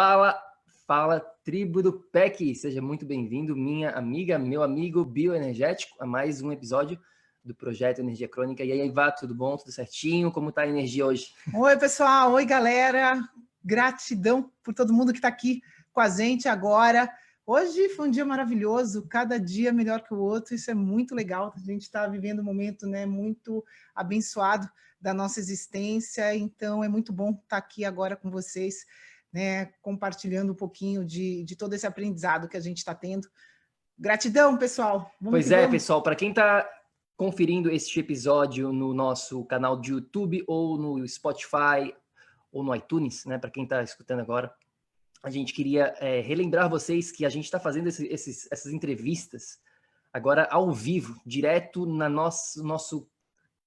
Fala, fala, tribo do PEC! Seja muito bem-vindo, minha amiga, meu amigo bioenergético, a mais um episódio do Projeto Energia Crônica. E aí, Vá, tudo bom? Tudo certinho? Como tá a energia hoje? Oi, pessoal! Oi, galera! Gratidão por todo mundo que está aqui com a gente agora. Hoje foi um dia maravilhoso, cada dia melhor que o outro, isso é muito legal. A gente está vivendo um momento, né, muito abençoado da nossa existência, então é muito bom estar aqui agora com vocês, né, compartilhando um pouquinho de todo esse aprendizado que a gente está tendo. Gratidão, pessoal! Pois é, pessoal, para quem está conferindo este episódio no nosso canal de YouTube ou no Spotify ou no iTunes, né, para quem está escutando agora, a gente queria relembrar vocês que a gente está fazendo essas entrevistas agora ao vivo, direto na nosso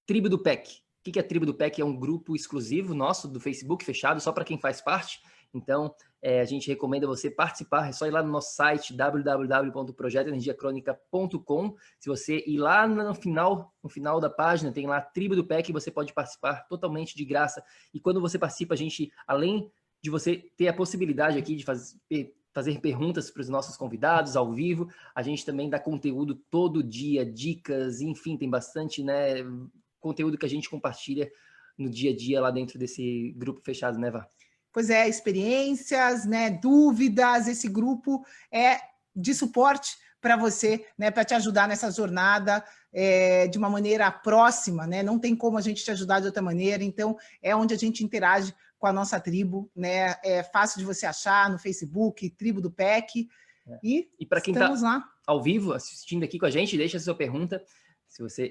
Tribo do PEC. O que é Tribo do PEC? É um grupo exclusivo nosso do Facebook, fechado, só para quem faz parte. Então, a gente recomenda você participar, é só ir lá no nosso site www.projetoenergiacronica.com. Se você ir lá no final da página, tem lá Tribo do PEC, você pode participar totalmente de graça. E quando você participa, a gente, além de você ter a possibilidade aqui de fazer perguntas para os nossos convidados ao vivo, a gente também dá conteúdo todo dia, dicas, enfim, tem bastante, né, conteúdo que a gente compartilha no dia a dia lá dentro desse grupo fechado, né, Vá? Pois é, experiências, né, dúvidas, esse grupo é de suporte para você, né, para te ajudar nessa jornada de uma maneira próxima, né? Não tem como a gente te ajudar de outra maneira, então é onde a gente interage com a nossa tribo, né? É fácil de você achar no Facebook, Tribo do PEC, e para quem estamos está lá. ao vivo assistindo aqui com a gente, deixa a sua pergunta.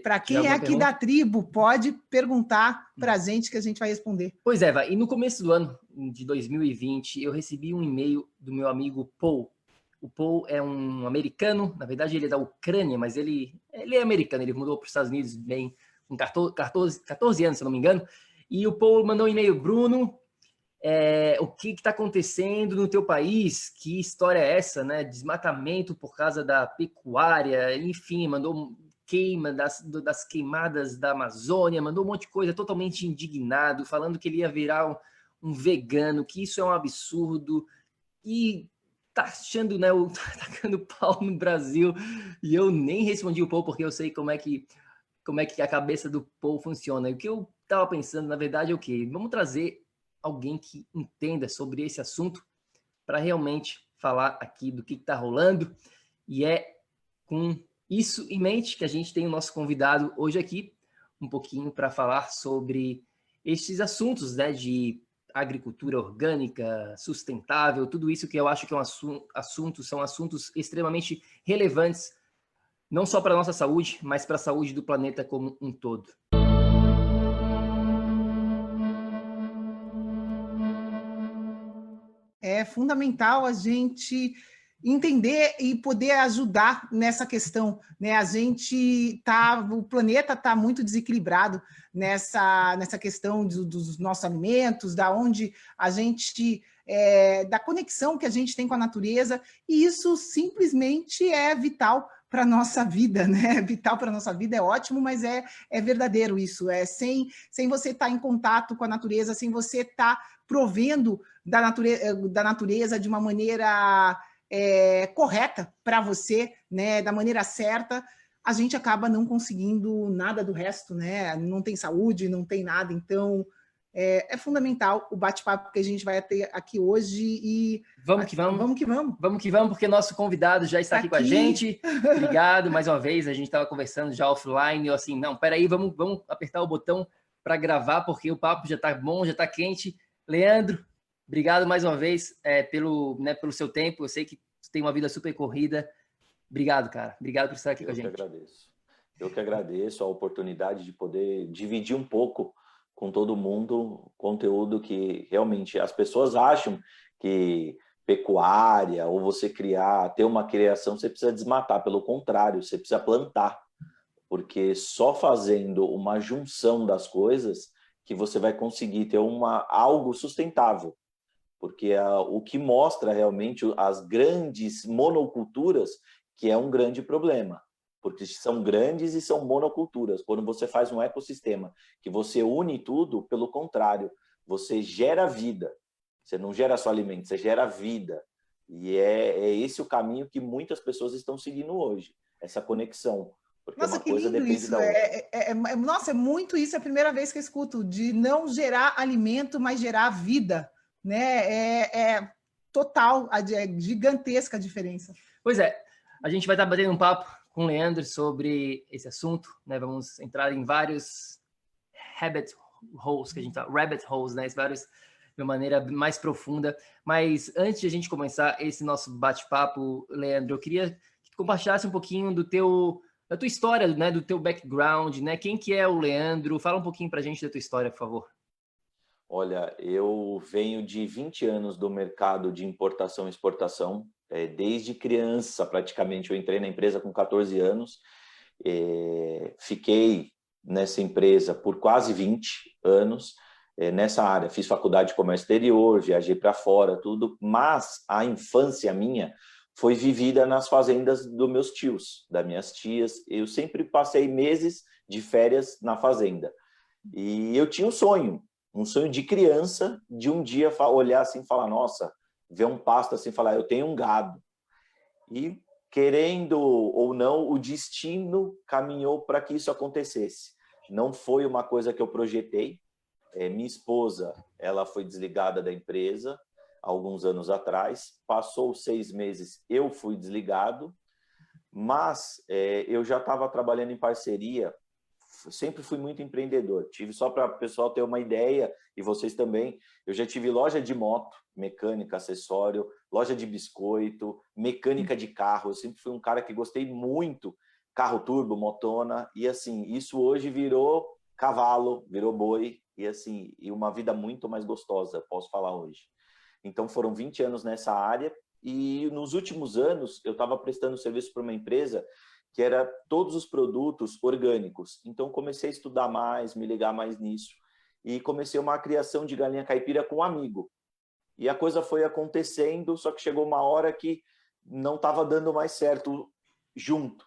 Para quem é aqui da tribo, pode perguntar para a gente que a gente vai responder. Pois é, Vá, e no começo do ano de 2020, eu recebi um e-mail do meu amigo Paul. O Paul é um americano, na verdade ele é da Ucrânia, mas ele é americano, ele mudou para os Estados Unidos bem com 14 anos, se eu não me engano. E o Paul mandou um e-mail: Bruno, o que está acontecendo no teu país? Que história é essa, né? Desmatamento por causa da pecuária, enfim, mandou queima das queimadas da Amazônia, mandou um monte de coisa, totalmente indignado, falando que ele ia virar um vegano, que isso é um absurdo, e tá achando, né, tacando pau no Brasil. E eu nem respondi o Paul, porque eu sei como é que a cabeça do Paul funciona. E o que eu estava pensando, na verdade, é o quê? Vamos trazer alguém que entenda sobre esse assunto para realmente falar aqui do que está rolando. E é com isso em mente que a gente tem o nosso convidado hoje aqui, um pouquinho para falar sobre esses assuntos, né, de agricultura orgânica, sustentável, tudo isso que eu acho que são assuntos extremamente relevantes, não só para a nossa saúde, mas para a saúde do planeta como um todo. É fundamental a gente entender e poder ajudar nessa questão, né? O planeta está muito desequilibrado nessa questão dos nossos alimentos, da onde a gente da conexão que a gente tem com a natureza, e isso simplesmente é vital para a nossa vida, né? Vital para a nossa vida, é ótimo, mas é verdadeiro isso. Sem você estar em contato com a natureza, sem você estar provendo da natureza de uma maneira correta para você, né, da maneira certa, a gente acaba não conseguindo nada do resto, né? Não tem saúde, não tem nada. Então, é fundamental o bate-papo que a gente vai ter aqui hoje. E vamos que vamos. Vamos que vamos. Vamos que vamos, porque nosso convidado já está aqui com a gente. Obrigado mais uma vez. A gente estava conversando já offline. Eu assim, não, peraí, vamos apertar o botão para gravar, porque o papo já está bom, já está quente. Leandro, obrigado mais uma vez pelo seu tempo. Eu sei que você tem uma vida super corrida. Obrigado, cara. Obrigado por estar aqui com a gente. Eu que agradeço a oportunidade de poder dividir um pouco com todo mundo conteúdo que realmente as pessoas acham que pecuária ou você ter uma criação, você precisa desmatar. Pelo contrário, você precisa plantar. Porque só fazendo uma junção das coisas que você vai conseguir ter algo sustentável. Porque o que mostra realmente as grandes monoculturas, que é um grande problema. Porque são grandes e são monoculturas. Quando você faz um ecossistema que você une tudo, pelo contrário, você gera vida. Você não gera só alimento, você gera vida. E é esse o caminho que muitas pessoas estão seguindo hoje, essa conexão. Porque Nossa, uma que coisa lindo depende isso. da outra. Nossa, é muito isso, é a primeira vez que eu escuto, de não gerar alimento, mas gerar vida, né? É total, é gigantesca a diferença. Pois é, a gente vai estar batendo um papo com o Leandro sobre esse assunto, né? Vamos entrar em vários rabbit holes, que a gente tá, rabbit holes, né? Vários de uma maneira mais profunda. Mas antes de a gente começar esse nosso bate-papo, Leandro, eu queria que tu compartilhasse um pouquinho da tua história, né? Do teu background, né? Quem que é o Leandro? Fala um pouquinho pra gente da tua história, por favor. Olha, eu venho de 20 anos do mercado de importação e exportação. Desde criança, praticamente, eu entrei na empresa com 14 anos. Fiquei nessa empresa por quase 20 anos, nessa área. Fiz faculdade de comércio exterior, viajei para fora, tudo. Mas a infância minha foi vivida nas fazendas dos meus tios, das minhas tias. Eu sempre passei meses de férias na fazenda. E eu tinha um sonho de criança, de um dia olhar assim e falar, nossa, ver um pasto assim e falar, eu tenho um gado. E querendo ou não, o destino caminhou para que isso acontecesse. Não foi uma coisa que eu projetei. Minha esposa, ela foi desligada da empresa há alguns anos atrás. Passou 6 meses, eu fui desligado. Mas eu já estava trabalhando em parceria. Sempre fui muito empreendedor. Tive, só para o pessoal ter uma ideia, e vocês também, eu já tive loja de moto, mecânica, acessório, loja de biscoito, mecânica de carro. Eu sempre fui um cara que gostei muito, carro turbo, motona, e assim, isso hoje virou cavalo, virou boi, e assim, e uma vida muito mais gostosa, posso falar hoje. Então foram 20 anos nessa área, e nos últimos anos eu estava prestando serviço para uma empresa que era todos os produtos orgânicos. Então, comecei a estudar mais, me ligar mais nisso. E comecei uma criação de galinha caipira com um amigo. E a coisa foi acontecendo, só que chegou uma hora que não estava dando mais certo junto.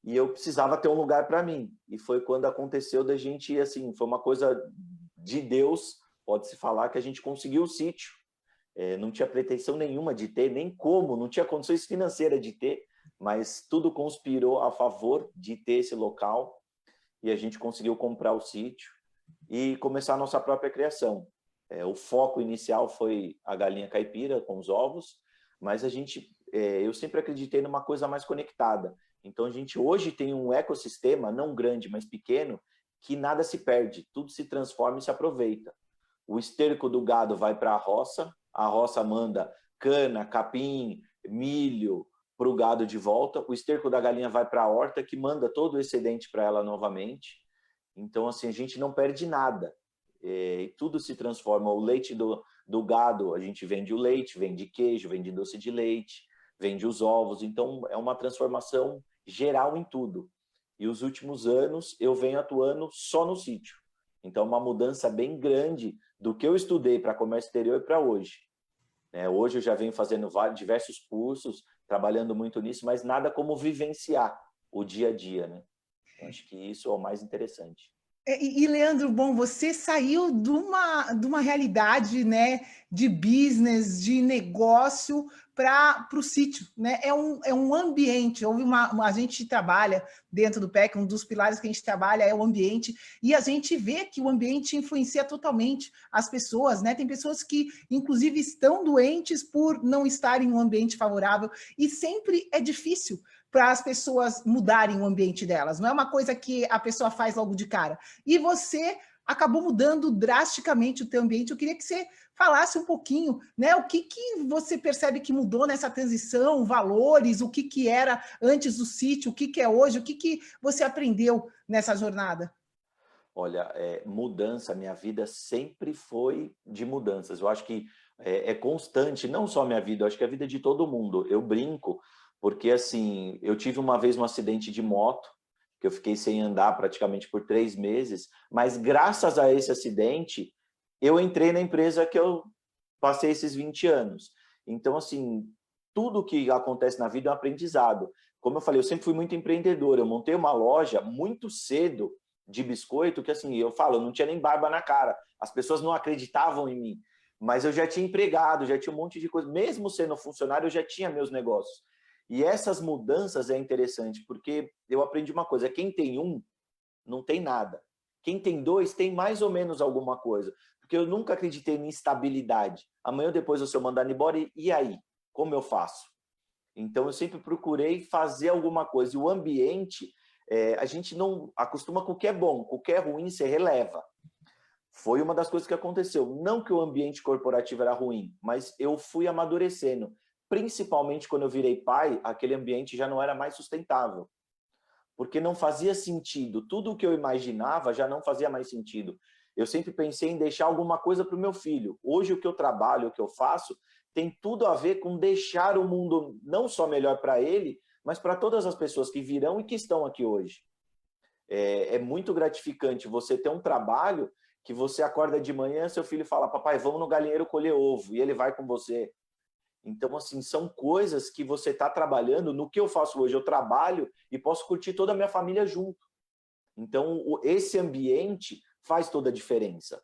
E eu precisava ter um lugar para mim. E foi quando aconteceu da gente, assim, foi uma coisa de Deus, pode-se falar, que a gente conseguiu o sítio. Não tinha pretensão nenhuma de ter, nem como, não tinha condições financeiras de ter, mas tudo conspirou a favor de ter esse local e a gente conseguiu comprar o sítio e começar a nossa própria criação. O foco inicial foi a galinha caipira com os ovos, mas eu sempre acreditei numa coisa mais conectada. Então a gente hoje tem um ecossistema, não grande, mas pequeno, que nada se perde, tudo se transforma e se aproveita. O esterco do gado vai para a roça manda cana, capim, milho, para o gado de volta, o esterco da galinha vai para a horta, que manda todo o excedente para ela novamente. Então, assim, a gente não perde nada. E tudo se transforma. O leite do gado, a gente vende o leite, vende queijo, vende doce de leite, vende os ovos. Então, é uma transformação geral em tudo. E os últimos anos, eu venho atuando só no sítio. Então, uma mudança bem grande do que eu estudei para comércio exterior e para hoje. Hoje eu já venho fazendo diversos cursos, trabalhando muito nisso, mas nada como vivenciar o dia a dia, né? Eu acho que isso é o mais interessante. Leandro, bom, você saiu de uma realidade, né, de business, de negócio para o sítio, né? É um ambiente. A gente trabalha dentro do PEC, um dos pilares que a gente trabalha é o ambiente, e a gente vê que o ambiente influencia totalmente as pessoas, né? Tem pessoas que, inclusive, estão doentes por não estarem em um ambiente favorável, e sempre é difícil para as pessoas mudarem o ambiente delas. Não é uma coisa que a pessoa faz logo de cara. E você acabou mudando drasticamente o teu ambiente. Eu queria que você falasse um pouquinho, né? O que você percebe que mudou nessa transição, valores, o que era antes do sítio, o que é hoje, o que você aprendeu nessa jornada? Olha, mudança, minha vida sempre foi de mudanças. Eu acho que é constante, não só a minha vida, eu acho que a vida de todo mundo. Eu brinco, porque assim, eu tive uma vez um acidente de moto, que eu fiquei sem andar praticamente por 3 meses, mas graças a esse acidente, eu entrei na empresa que eu passei esses 20 anos. Então, assim, tudo que acontece na vida é um aprendizado. Como eu falei, eu sempre fui muito empreendedor, eu montei uma loja muito cedo de biscoito, que assim, eu falo, eu não tinha nem barba na cara, as pessoas não acreditavam em mim. mas eu já tinha empregado, já tinha um monte de coisa. Mesmo sendo funcionário, eu já tinha meus negócios. E essas mudanças é interessante, porque eu aprendi uma coisa, quem tem um, não tem nada. Quem tem dois, tem mais ou menos alguma coisa. Porque eu nunca acreditei em estabilidade. Amanhã ou depois eu sou mandado embora, e aí? Como eu faço? Então, eu sempre procurei fazer alguma coisa. E o ambiente, a gente não acostuma com o que é bom, com o que é ruim, você releva. Foi uma das coisas que aconteceu. Não que o ambiente corporativo era ruim, mas eu fui amadurecendo. Principalmente quando eu virei pai, aquele ambiente já não era mais sustentável. Porque não fazia sentido. Tudo o que eu imaginava já não fazia mais sentido. Eu sempre pensei em deixar alguma coisa para o meu filho. Hoje, o que eu trabalho, o que eu faço, tem tudo a ver com deixar o mundo não só melhor para ele, mas para todas as pessoas que virão e que estão aqui hoje. É muito gratificante você ter um trabalho que você acorda de manhã, seu filho fala, papai, vamos no galinheiro colher ovo, e ele vai com você. Então, assim, são coisas que você está trabalhando. No que eu faço hoje, eu trabalho e posso curtir toda a minha família junto. Então, esse ambiente faz toda a diferença.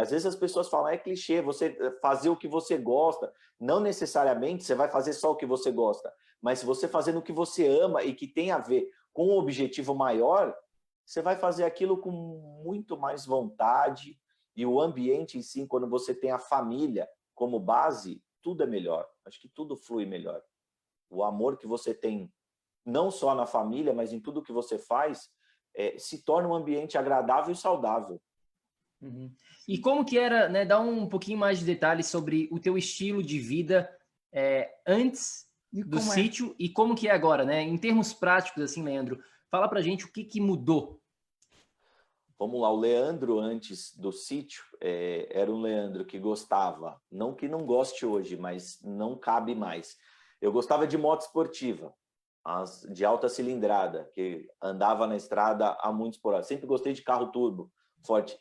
Às vezes as pessoas falam, é clichê, você fazer o que você gosta. Não necessariamente você vai fazer só o que você gosta, mas se você fazendo o que você ama e que tem a ver com um objetivo maior, você vai fazer aquilo com muito mais vontade. E o ambiente em si, quando você tem a família como base, tudo é melhor. Acho que tudo flui melhor. O amor que você tem, não só na família, mas em tudo que você faz, se torna um ambiente agradável e saudável. Uhum. E como que era, né? Dá um pouquinho mais de detalhes sobre o teu estilo de vida antes do sítio e como que é agora, né? Em termos práticos, assim, Leandro, fala pra gente o que mudou. Vamos lá, o Leandro antes do sítio era um Leandro que gostava, não que não goste hoje, mas não cabe mais. Eu gostava de moto esportiva, de alta cilindrada, que andava na estrada há muitos por hora. Sempre gostei de carro turbo, forte.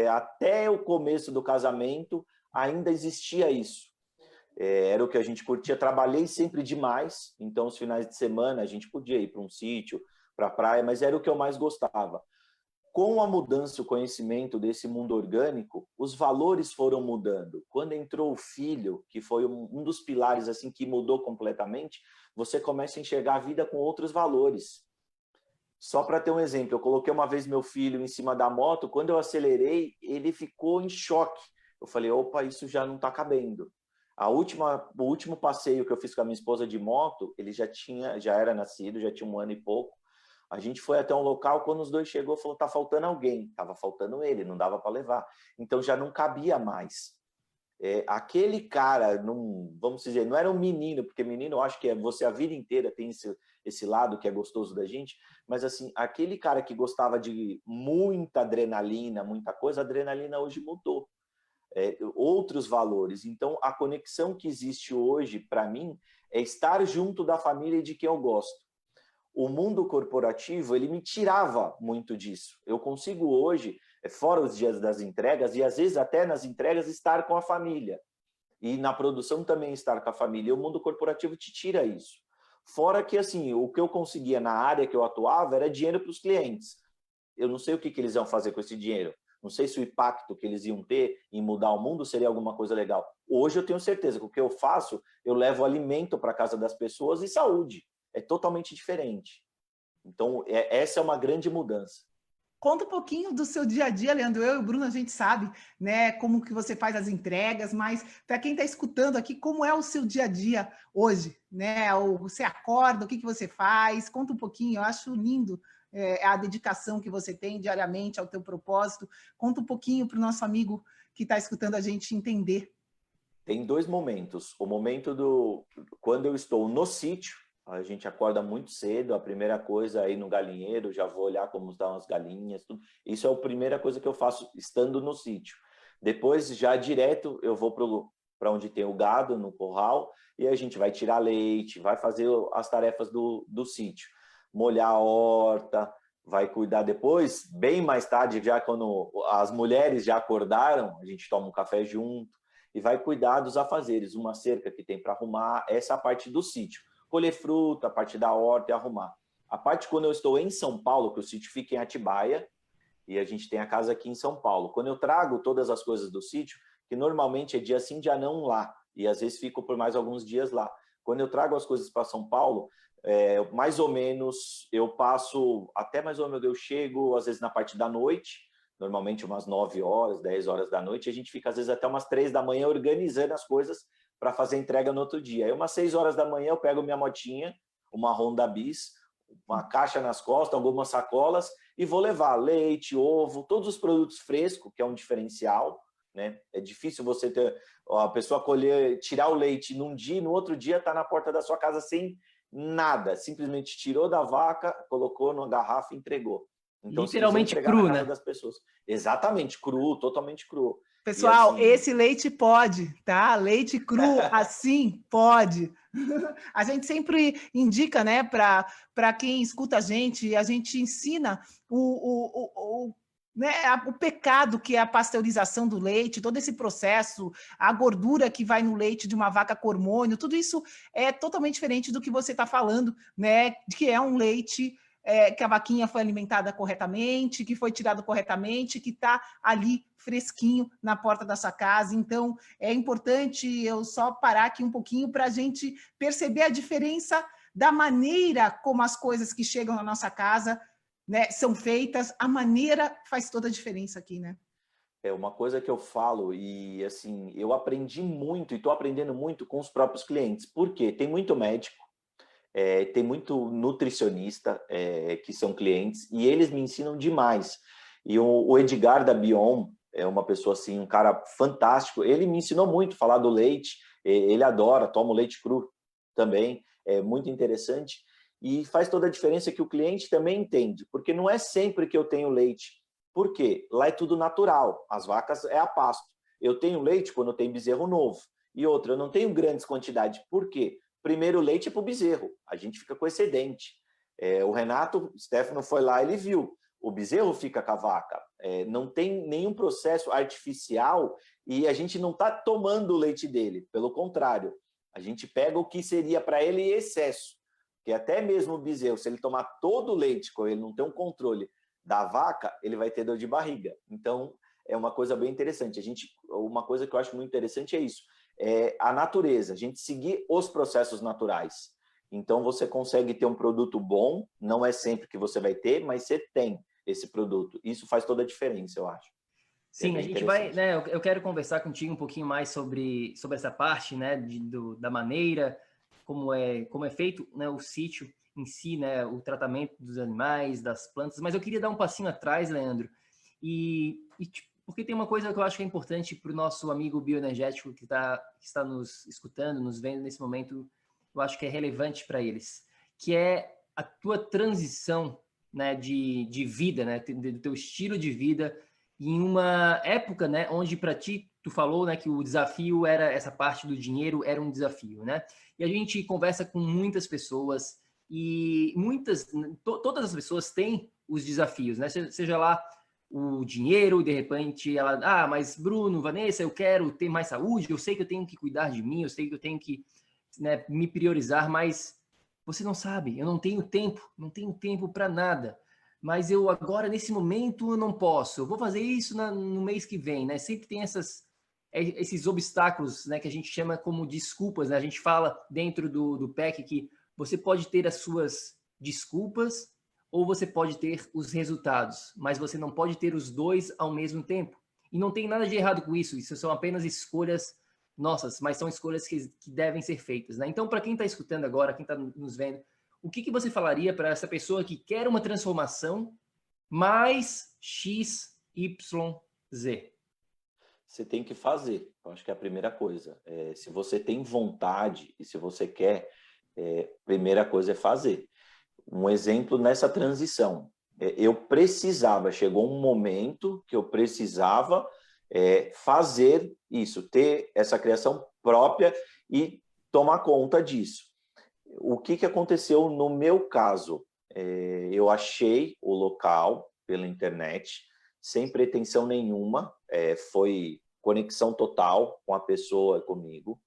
Até o começo do casamento ainda existia isso. Era o que a gente curtia. Trabalhei sempre demais, então os finais de semana a gente podia ir para um sítio, para a praia, mas era o que eu mais gostava. Com a mudança, o conhecimento desse mundo orgânico, os valores foram mudando. Quando entrou o filho, que foi um dos pilares assim que mudou completamente, você começa a enxergar a vida com outros valores. Só para ter um exemplo, eu coloquei uma vez meu filho em cima da moto, quando eu acelerei, ele ficou em choque. Eu falei, opa, isso já não está cabendo. O último passeio que eu fiz com a minha esposa de moto, ele já era nascido, já tinha 1 ano e pouco. A gente foi até um local, quando os dois chegou, falou, tá faltando alguém. Tava faltando ele, não dava para levar. Então já não cabia mais. Aquele cara, vamos dizer, não era um menino, porque menino eu acho que você a vida inteira tem esse lado que é gostoso da gente, mas assim, aquele cara que gostava de muita adrenalina, muita coisa, a adrenalina hoje mudou. Outros valores. Então, a conexão que existe hoje, para mim, é estar junto da família e de quem eu gosto. O mundo corporativo, ele me tirava muito disso. Eu consigo hoje, fora os dias das entregas, e às vezes até nas entregas, estar com a família. E na produção também estar com a família. E o mundo corporativo te tira isso. Fora que, assim, o que eu conseguia na área que eu atuava era dinheiro para os clientes. Eu não sei o que eles iam fazer com esse dinheiro. Não sei se o impacto que eles iam ter em mudar o mundo seria alguma coisa legal. Hoje eu tenho certeza que o que eu faço, eu levo alimento para a casa das pessoas e saúde. É totalmente diferente. Então, essa é uma grande mudança. Conta um pouquinho do seu dia a dia, Leandro. Eu e o Bruno, a gente sabe, né, como que você faz as entregas, mas para quem está escutando aqui, como é o seu dia a dia hoje, né? Você acorda, o que você faz? Conta um pouquinho, eu acho lindo a dedicação que você tem diariamente ao teu propósito. Conta um pouquinho para o nosso amigo que está escutando a gente entender. Tem 2 momentos. O momento quando eu estou no sítio, a gente acorda muito cedo, a primeira coisa é ir no galinheiro, já vou olhar como estão as galinhas, tudo. Isso é a primeira coisa que eu faço estando no sítio. Depois, já direto, eu vou para onde tem o gado, no curral, e a gente vai tirar leite, vai fazer as tarefas do sítio. Molhar a horta, vai cuidar depois, bem mais tarde, já quando as mulheres já acordaram, a gente toma um café junto e vai cuidar dos afazeres, uma cerca que tem para arrumar, essa é a parte do sítio. Colher fruta, a parte da horta e arrumar. A parte quando eu estou em São Paulo, que o sítio fica em Atibaia, e a gente tem a casa aqui em São Paulo. Quando eu trago todas as coisas do sítio, que normalmente é dia sim, dia não lá, e às vezes fico por mais alguns dias lá. Quando eu trago as coisas para São Paulo, mais ou menos, eu passo, até mais ou menos, eu chego às vezes na parte da noite, normalmente umas 9 horas, 10 horas da noite, a gente fica às vezes até umas 3 da manhã organizando as coisas para fazer entrega no outro dia. Aí umas 6 horas da manhã eu pego minha motinha, uma Honda Bis, uma caixa nas costas, algumas sacolas, e vou levar leite, ovo, todos os produtos frescos, que é um diferencial, né? É difícil você ter a pessoa colher, tirar o leite num dia e no outro dia está na porta da sua casa sem nada, simplesmente tirou da vaca, colocou numa garrafa e entregou. Então, se você Literalmente entregar cru, na casa né? das pessoas, exatamente cru, totalmente cru. Pessoal, assim, esse leite pode, tá? Leite cru, assim, pode. A gente sempre indica, né, para quem escuta a gente ensina né, o pecado que é a pasteurização do leite, todo esse processo, a gordura que vai no leite de uma vaca com hormônio, tudo isso é totalmente diferente do que você está falando, né? Que é um leite que a vaquinha foi alimentada corretamente, que foi tirado corretamente, que está ali fresquinho na porta da sua casa. Então, é importante eu só parar aqui um pouquinho para a gente perceber a diferença da maneira como as coisas que chegam na nossa casa, né, são feitas. A maneira faz toda a diferença aqui, né? É uma coisa que eu falo e assim, eu aprendi muito e estou aprendendo muito com os próprios clientes. Por quê? Tem muito médico, tem muito nutricionista que são clientes e eles me ensinam demais. E o Edgar da Bion é uma pessoa assim, um cara fantástico. Ele me ensinou muito a falar do leite. Ele adora, toma o leite cru também. É muito interessante. E faz toda a diferença que o cliente também entende, porque não é sempre que eu tenho leite. Por quê? Lá é tudo natural. As vacas é a pasto. Eu tenho leite quando eu tenho bezerro novo. E outra, eu não tenho grandes quantidades. Por quê? Primeiro leite é para o bezerro, a gente fica com excedente. O Renato Stefano foi lá, ele viu, o bezerro fica com a vaca. Não tem nenhum processo artificial e a gente não está tomando o leite dele, pelo contrário, a gente pega o que seria para ele excesso, que até mesmo o bezerro, se ele tomar todo o leite, com ele não tem um controle da vaca, ele vai ter dor de barriga. Então, é uma coisa bem interessante. Uma coisa que eu acho muito interessante é isso. A natureza, a gente seguir os processos naturais. Então, você consegue ter um produto bom, não é sempre que você vai ter, mas você tem esse produto. Isso faz toda a diferença, eu acho. Sim, a gente vai, né? Eu quero conversar contigo um pouquinho mais sobre essa parte, né? Da maneira como é feito, né? O sítio em si, né? O tratamento dos animais, das plantas. Mas eu queria dar um passinho atrás, Leandro, porque tem uma coisa que eu acho que é importante para o nosso amigo bioenergético que está nos escutando, nos vendo nesse momento, eu acho que é relevante para eles, que é a tua transição, né, de vida, né, do teu estilo de vida em uma época, né, onde para ti, tu falou, né, que o desafio era essa parte do dinheiro, era um desafio, né? E a gente conversa com muitas pessoas e todas as pessoas têm os desafios, né? Seja lá o dinheiro, de repente ela, mas Bruno, Vanessa, eu quero ter mais saúde, eu sei que eu tenho que cuidar de mim, eu sei que eu tenho que, né, me priorizar, mas você não sabe, eu não tenho tempo para nada, mas eu agora, nesse momento, eu não posso, eu vou fazer isso no mês que vem, né? Sempre tem esses obstáculos, né, que a gente chama como desculpas, né? A gente fala dentro do PEC que você pode ter as suas desculpas, ou você pode ter os resultados, mas você não pode ter os dois ao mesmo tempo. E não tem nada de errado com isso, isso são apenas escolhas nossas, mas são escolhas que devem ser feitas, né? Então, para quem está escutando agora, quem está nos vendo, o que você falaria para essa pessoa que quer uma transformação mais X, Y, Z? Você tem que fazer, eu acho que é a primeira coisa. Se você tem vontade e se você quer, primeira coisa é fazer. Um exemplo nessa transição. Chegou um momento que eu precisava fazer isso, ter essa criação própria e tomar conta disso. O que aconteceu no meu caso? Eu achei o local pela internet, sem pretensão nenhuma, foi conexão total com a pessoa, comigo.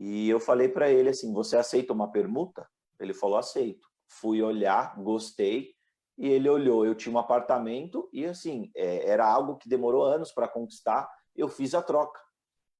E eu falei para ele assim, você aceita uma permuta? Ele falou, aceito. Fui olhar, gostei, e ele olhou. Eu tinha um apartamento e, assim, era algo que demorou anos para conquistar. eu fiz a troca.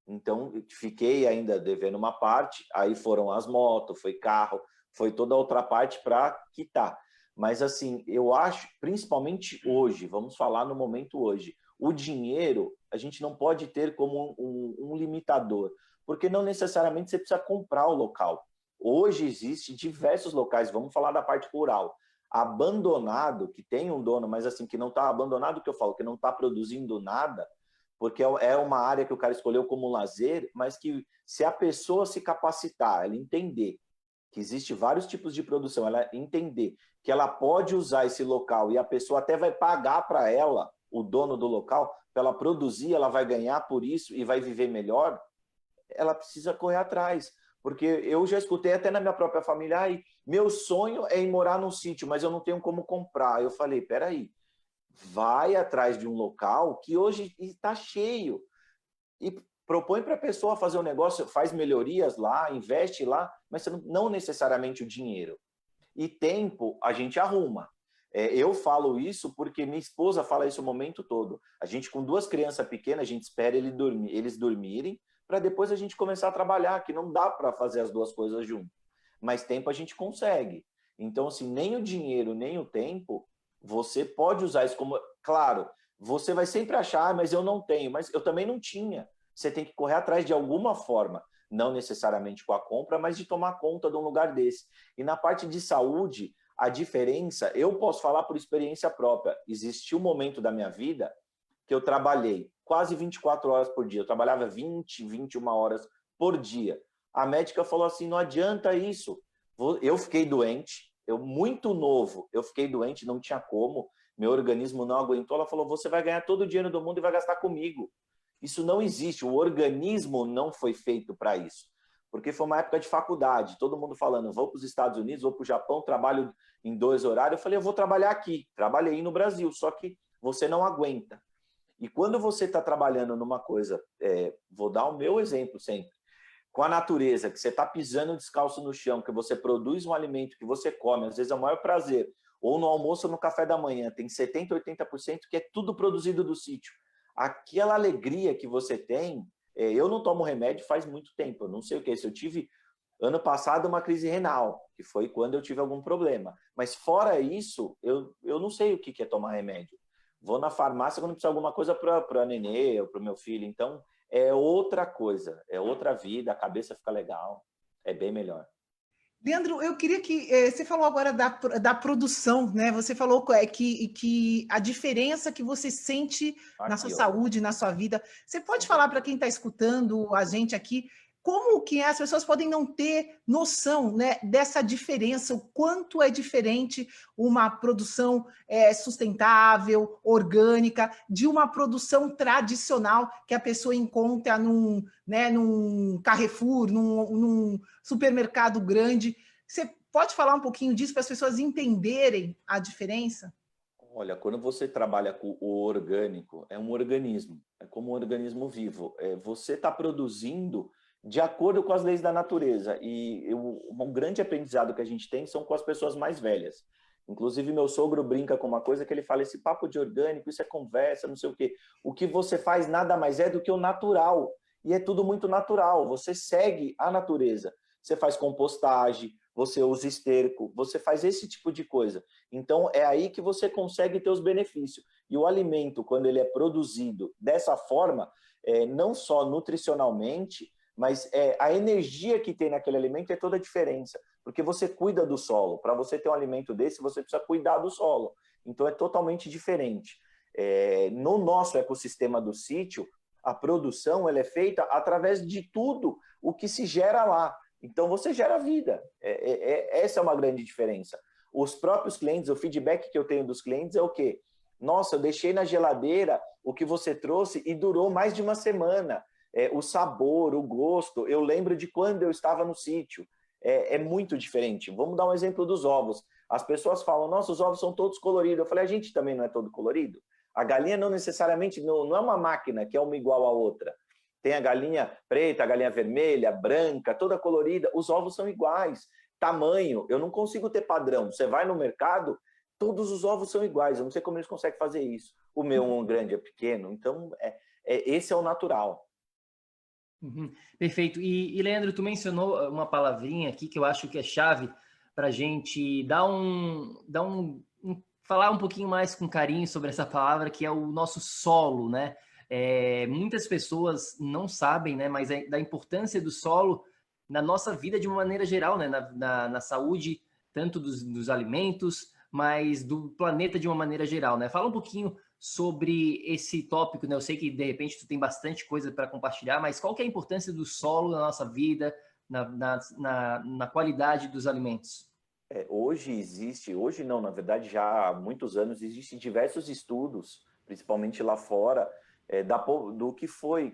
Então, fiquei ainda devendo uma parte, aí foram as motos, foi carro, foi toda a outra parte para quitar. Mas, assim, eu acho, principalmente hoje, vamos falar no momento hoje, o dinheiro a gente não pode ter como um limitador, porque não necessariamente você precisa comprar o local. Hoje existe diversos locais, vamos falar da parte rural, abandonado, que tem um dono, mas assim, que não está abandonado, que eu falo, que não está produzindo nada, porque é uma área que o cara escolheu como lazer, mas que se a pessoa se capacitar, ela entender que existe vários tipos de produção, ela entender que ela pode usar esse local e a pessoa até vai pagar para ela, o dono do local, para ela produzir, ela vai ganhar por isso e vai viver melhor, ela precisa correr atrás. Porque eu já escutei até na minha própria família, meu sonho é ir morar num sítio, mas eu não tenho como comprar. Eu falei, peraí, vai atrás de um local que hoje está cheio e propõe para a pessoa fazer um negócio, faz melhorias lá, investe lá, mas não necessariamente o dinheiro. E tempo a gente arruma. Eu falo isso porque minha esposa fala isso o momento todo. A gente com 2 crianças pequenas, a gente espera eles dormirem, para depois a gente começar a trabalhar, que não dá para fazer as 2 coisas junto. Mas tempo a gente consegue. Então, assim, nem o dinheiro, nem o tempo, você pode usar isso como... Claro, você vai sempre achar, mas eu não tenho, mas eu também não tinha. Você tem que correr atrás de alguma forma, não necessariamente com a compra, mas de tomar conta de um lugar desse. E na parte de saúde, a diferença, eu posso falar por experiência própria, existiu um momento da minha vida que eu trabalhei quase 24 horas por dia, eu trabalhava 20, 21 horas por dia. A médica falou assim, não adianta isso. Eu fiquei doente, muito novo, eu fiquei doente, não tinha como, meu organismo não aguentou, ela falou, você vai ganhar todo o dinheiro do mundo e vai gastar comigo. Isso não existe, o organismo não foi feito para isso. Porque foi uma época de faculdade, todo mundo falando, vou para os Estados Unidos, vou para o Japão, trabalho em 2 horários. Eu falei, eu vou trabalhar aqui. Trabalhei no Brasil, só que você não aguenta. E quando você está trabalhando numa coisa, vou dar o meu exemplo sempre, com a natureza, que você está pisando descalço no chão, que você produz um alimento que você come, às vezes é o maior prazer, ou no almoço ou no café da manhã, tem 70%, 80% que é tudo produzido do sítio. Aquela alegria que você tem, eu não tomo remédio faz muito tempo, eu não sei o que é isso, eu tive ano passado uma crise renal, que foi quando eu tive algum problema, mas fora isso, eu não sei o que é tomar remédio. Vou na farmácia quando precisa de alguma coisa para a nenê ou para o meu filho, então é outra coisa, é outra vida, a cabeça fica legal, é bem melhor. Leandro, eu queria que você falou agora da produção, né? Você falou que a diferença que você sente na sua saúde, na sua vida. Você pode falar para quem está escutando a gente aqui como que as pessoas podem não ter noção, né, dessa diferença, o quanto é diferente uma produção sustentável, orgânica, de uma produção tradicional que a pessoa encontra num Carrefour, num supermercado grande. Você pode falar um pouquinho disso para as pessoas entenderem a diferença? Olha, quando você trabalha com o orgânico, é um organismo, é como um organismo vivo. Você está produzindo de acordo com as leis da natureza. E um grande aprendizado que a gente tem são com as pessoas mais velhas. Inclusive, meu sogro brinca com uma coisa que ele fala, esse papo de orgânico, isso é conversa, não sei o quê. O que você faz nada mais é do que o natural. E é tudo muito natural. Você segue a natureza. Você faz compostagem, você usa esterco, você faz esse tipo de coisa. Então, é aí que você consegue ter os benefícios. E o alimento, quando ele é produzido dessa forma, não só nutricionalmente, mas a energia que tem naquele alimento é toda a diferença, porque você cuida do solo. Para você ter um alimento desse, você precisa cuidar do solo. Então, é totalmente diferente. No nosso ecossistema do sítio, a produção ela é feita através de tudo o que se gera lá. Então, você gera vida. Essa é uma grande diferença. Os próprios clientes, o feedback que eu tenho dos clientes é o quê? Nossa, eu deixei na geladeira o que você trouxe e durou mais de uma semana. O sabor, o gosto, eu lembro de quando eu estava no sítio. É muito diferente. Vamos dar um exemplo dos ovos. As pessoas falam, nossa, os ovos são todos coloridos. Eu falei, a gente também não é todo colorido? A galinha não necessariamente, não é uma máquina que é uma igual à outra. Tem a galinha preta, a galinha vermelha, branca, toda colorida. Os ovos são iguais. Tamanho, eu não consigo ter padrão. Você vai no mercado, todos os ovos são iguais. Eu não sei como eles conseguem fazer isso. O meu, um grande, é pequeno. Então, esse é o natural. Uhum, perfeito. E, Leandro, tu mencionou uma palavrinha aqui que eu acho que é chave para a gente falar um pouquinho mais com carinho sobre essa palavra, que é o nosso solo, né? Muitas pessoas não sabem, né, mas da importância do solo na nossa vida de uma maneira geral, né? Na saúde, tanto dos alimentos, mas do planeta de uma maneira geral, né? Fala um pouquinho sobre esse tópico, né? Eu sei que de repente tu tem bastante coisa para compartilhar, mas qual que é a importância do solo na nossa vida, na qualidade dos alimentos? Hoje não, na verdade já há muitos anos existem diversos estudos, principalmente lá fora, do que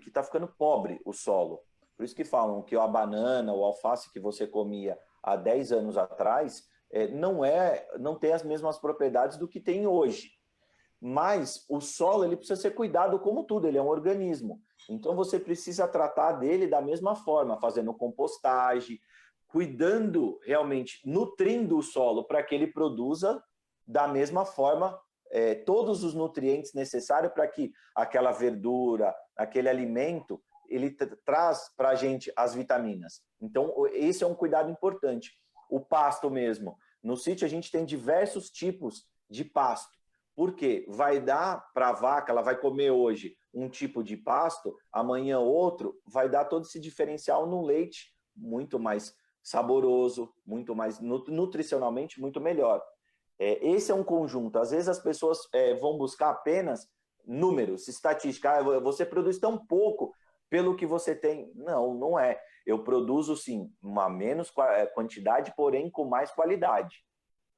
está ficando pobre o solo. Por isso que falam que a banana, o alface que você comia há 10 anos atrás, não tem as mesmas propriedades do que tem hoje. Mas o solo ele precisa ser cuidado como tudo, ele é um organismo. Então você precisa tratar dele da mesma forma, fazendo compostagem, cuidando realmente, nutrindo o solo para que ele produza da mesma forma todos os nutrientes necessários para que aquela verdura, aquele alimento, ele traz para a gente as vitaminas. Então esse é um cuidado importante. O pasto mesmo. No sítio a gente tem diversos tipos de pasto. Por quê? Vai dar para a vaca, ela vai comer hoje um tipo de pasto, amanhã outro, vai dar todo esse diferencial no leite muito mais saboroso, muito mais nutricionalmente muito melhor. Esse é um conjunto. Às vezes as pessoas vão buscar apenas números, estatística. Você produz tão pouco pelo que você tem. Não, não é. Eu produzo sim uma menos quantidade, porém com mais qualidade.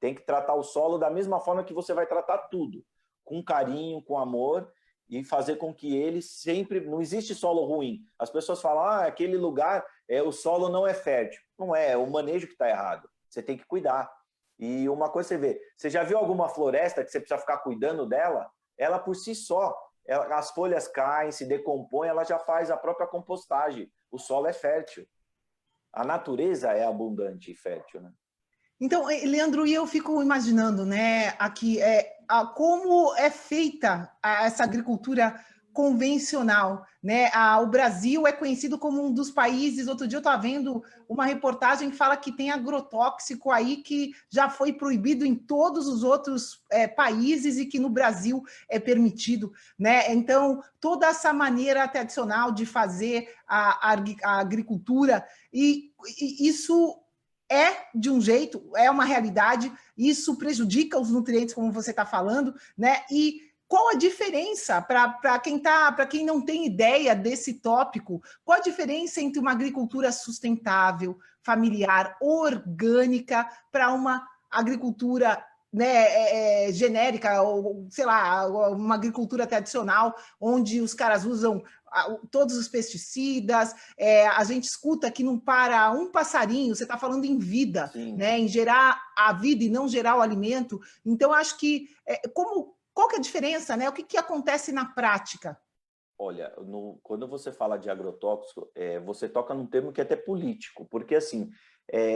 Tem que tratar o solo da mesma forma que você vai tratar tudo, com carinho, com amor, e fazer com que ele sempre... Não existe solo ruim. As pessoas falam, aquele lugar, o solo não é fértil. Não é o manejo que está errado. Você tem que cuidar. E uma coisa você vê, você já viu alguma floresta que você precisa ficar cuidando dela? Ela por si só, as folhas caem, se decompõem, ela já faz a própria compostagem. O solo é fértil. A natureza é abundante e fértil, né? Então, Leandro, e eu fico imaginando, né, aqui, como é feita essa agricultura convencional, né? O Brasil é conhecido como um dos países. Outro dia eu estava vendo uma reportagem que fala que tem agrotóxico aí que já foi proibido em todos os outros países e que no Brasil é permitido, né? Então, toda essa maneira tradicional de fazer a agricultura, e isso de um jeito, é uma realidade, isso prejudica os nutrientes, como você está falando, né? E qual a diferença, para quem não tem ideia desse tópico, qual a diferença entre uma agricultura sustentável, familiar, orgânica, para uma agricultura, né, genérica, ou sei lá, uma agricultura tradicional, onde os caras usam todos os pesticidas, a gente escuta que não para um passarinho, você está falando em vida, né, em gerar a vida e não gerar o alimento. Então, acho que, qual que é a diferença, né? O que acontece na prática? Olha, quando você fala de agrotóxico, você toca num termo que é até político, porque assim,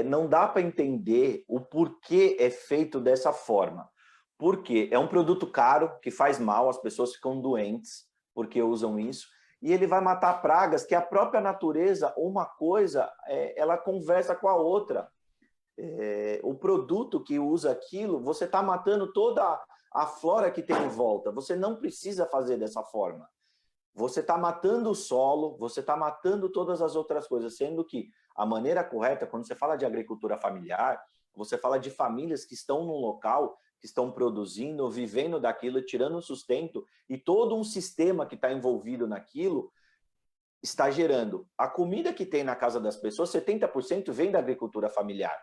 não dá para entender o porquê é feito dessa forma. Porque é um produto caro, que faz mal, as pessoas ficam doentes porque usam isso, e ele vai matar pragas que a própria natureza, uma coisa, ela conversa com a outra. O produto que usa aquilo, você está matando toda a flora que tem em volta. Você não precisa fazer dessa forma. Você está matando o solo, você está matando todas as outras coisas, sendo que a maneira correta, quando você fala de agricultura familiar, você fala de famílias que estão num local, que estão produzindo, vivendo daquilo, tirando o sustento, e todo um sistema que está envolvido naquilo está gerando. A comida que tem na casa das pessoas, 70% vem da agricultura familiar.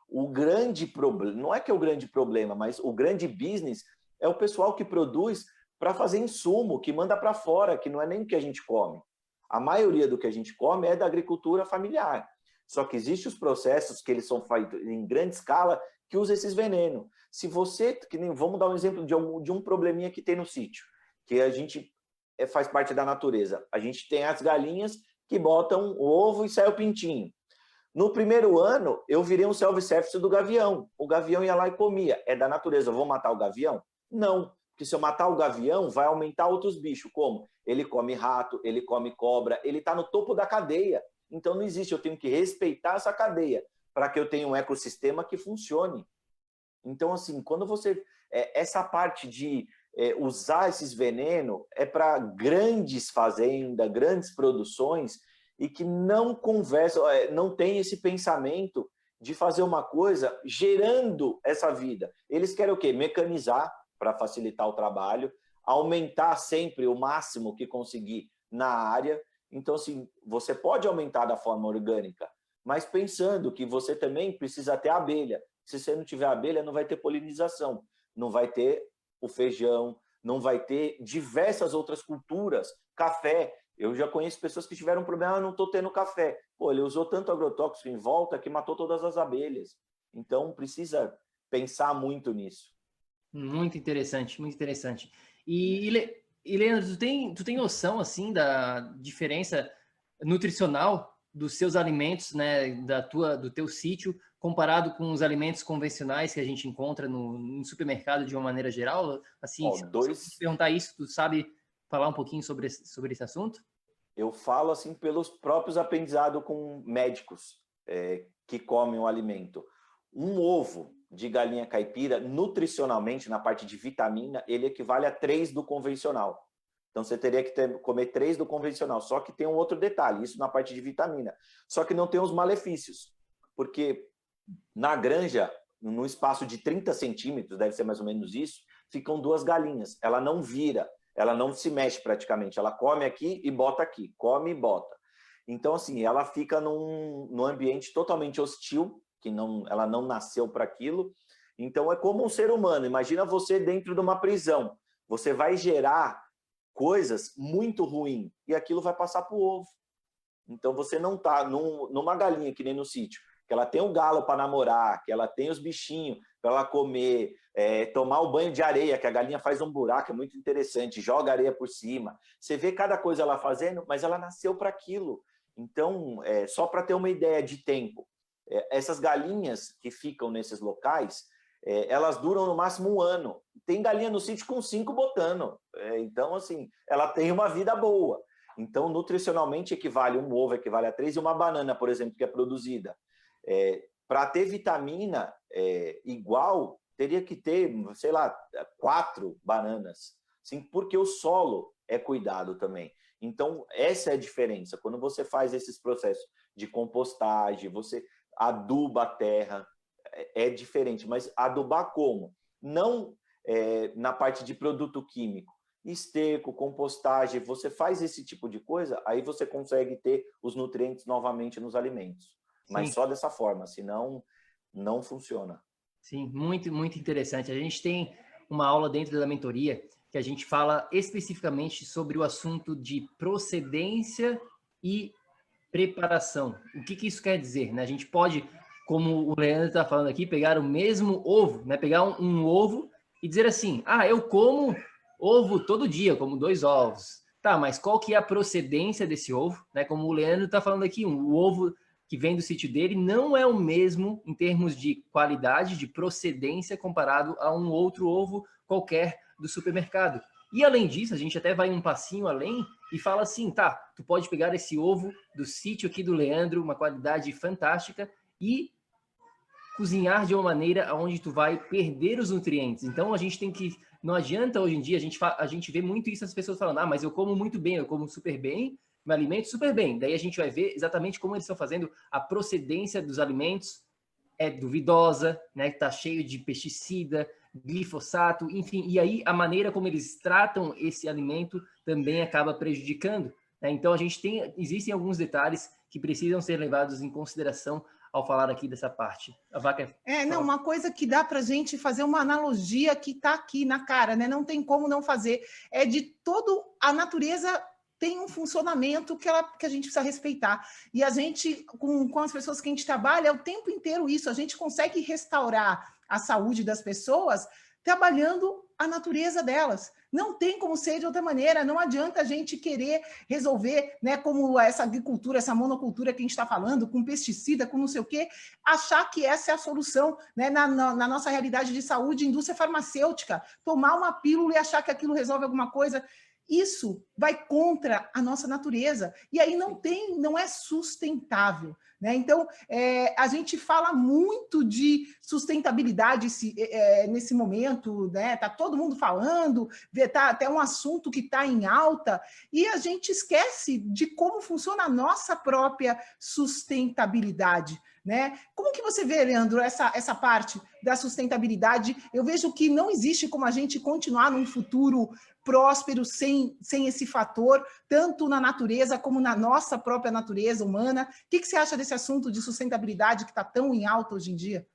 O grande problema, não é que é o grande problema, mas o grande business é o pessoal que produz para fazer insumo, que manda para fora, que não é nem o que a gente come. A maioria do que a gente come é da agricultura familiar. Só que existem os processos que eles são feitos em grande escala que usam esses venenos. Se você, vamos dar um exemplo de um probleminha que tem no sítio, que a gente faz parte da natureza. A gente tem as galinhas que botam o ovo e sai o pintinho. No primeiro ano, eu virei um self-service do gavião. O gavião ia lá e comia. É da natureza, eu vou matar o gavião? Não. Porque se eu matar o gavião, vai aumentar outros bichos. Como? Ele come rato, ele come cobra, ele está no topo da cadeia. Então não existe, eu tenho que respeitar essa cadeia para que eu tenha um ecossistema que funcione. Então, assim, quando você... essa parte de usar esses venenos é para grandes fazendas, grandes produções, e que não conversam, não tem esse pensamento de fazer uma coisa gerando essa vida. Eles querem o quê? Mecanizar para facilitar o trabalho, aumentar sempre o máximo que conseguir na área. Então, assim, você pode aumentar da forma orgânica, mas pensando que você também precisa ter abelha. Se você não tiver abelha, não vai ter polinização, não vai ter o feijão, não vai ter diversas outras culturas, café. Eu já conheço pessoas que tiveram problema, não estou tendo café. Pô, ele usou tanto agrotóxico em volta que matou todas as abelhas. Então, precisa pensar muito nisso. Muito interessante, muito interessante. E Leandro, tu tem noção, assim, da diferença nutricional dos seus alimentos, né, do teu sítio, comparado com os alimentos convencionais que a gente encontra no supermercado de uma maneira geral? Assim, se eu perguntar isso, tu sabe falar um pouquinho sobre esse assunto? Eu falo assim pelos próprios aprendizados com médicos que comem o alimento. Um ovo de galinha caipira, nutricionalmente, na parte de vitamina, ele equivale a 3 do convencional. Então, você teria que comer 3 do convencional. Só que tem um outro detalhe, isso na parte de vitamina. Só que não tem os malefícios. Porque na granja, no espaço de 30 centímetros, deve ser mais ou menos isso, ficam 2 galinhas. Ela não vira, ela não se mexe praticamente. Ela come aqui e bota aqui, come e bota. Então, assim, ela fica num ambiente totalmente hostil, que ela não nasceu para aquilo. Então, é como um ser humano. Imagina você dentro de uma prisão. Você vai gerar coisas muito ruins e aquilo vai passar para o ovo. Então, você não está numa galinha, que nem no sítio, que ela tem o galo para namorar, que ela tem os bichinhos para ela comer, tomar o banho de areia, que a galinha faz um buraco, é muito interessante, joga areia por cima. Você vê cada coisa ela fazendo, mas ela nasceu para aquilo. Então, só para ter uma ideia de tempo, essas galinhas que ficam nesses locais, elas duram no máximo 1 ano. Tem galinha no sítio com 5 botando. Então, assim, ela tem uma vida boa. Então, nutricionalmente, um ovo equivale a 3, e uma banana, por exemplo, que é produzida. Para ter vitamina igual, teria que ter, sei lá, 4 bananas. Assim, porque o solo é cuidado também. Então, essa é a diferença. Quando você faz esses processos de compostagem, você aduba a terra, é diferente. Mas adubar como? Não na parte de produto químico. Esterco, compostagem, você faz esse tipo de coisa, aí você consegue ter os nutrientes novamente nos alimentos. Mas só dessa forma, senão não funciona. Sim, muito, muito interessante. A gente tem uma aula dentro da mentoria que a gente fala especificamente sobre o assunto de procedência e preparação. O que isso quer dizer, né? A gente pode, como o Leandro está falando aqui, pegar o mesmo ovo, né? Pegar um ovo e dizer assim, eu como ovo todo dia, eu como 2 ovos. Tá, mas qual que é a procedência desse ovo? Né? Como o Leandro está falando aqui, o ovo que vem do sítio dele não é o mesmo em termos de qualidade, de procedência, comparado a um outro ovo qualquer do supermercado. E além disso, a gente até vai um passinho além e fala assim, tá, tu pode pegar esse ovo do sítio aqui do Leandro, uma qualidade fantástica, e cozinhar de uma maneira onde tu vai perder os nutrientes. Então a gente tem que, não adianta hoje em dia, a gente vê muito isso, as pessoas falando, mas eu como muito bem, eu como super bem, me alimento super bem. Daí a gente vai ver exatamente como eles estão fazendo, a procedência dos alimentos é duvidosa, né? Tá cheio de pesticida, glifosato, enfim, e aí a maneira como eles tratam esse alimento também acaba prejudicando, né? Então existem alguns detalhes que precisam ser levados em consideração ao falar aqui dessa parte. A Vaca... uma coisa que dá para a gente fazer uma analogia que está aqui na cara, né? Não tem como não fazer. É de todo a natureza tem um funcionamento que a gente precisa respeitar. E a gente, com as pessoas que a gente trabalha, é o tempo inteiro isso. A gente consegue restaurar a saúde das pessoas trabalhando a natureza delas, Não tem como ser de outra maneira, não adianta a gente querer resolver, né, como essa agricultura, essa monocultura que a gente está falando, com pesticida, com não sei o quê, achar que essa é a solução, né, na nossa realidade de saúde, indústria farmacêutica, tomar uma pílula e achar que aquilo resolve alguma coisa. Isso vai contra a nossa natureza, e aí não é sustentável, né? Então, a gente fala muito de sustentabilidade nesse momento, né? Tá todo mundo falando, tá até um assunto que está em alta, e a gente esquece de como funciona a nossa própria sustentabilidade, né? Como que você vê, Leandro, essa parte da sustentabilidade? Eu vejo que não existe como a gente continuar num futuro próspero sem esse fator, tanto na natureza como na nossa própria natureza humana. O que você acha desse assunto de sustentabilidade que está tão em alta hoje em dia?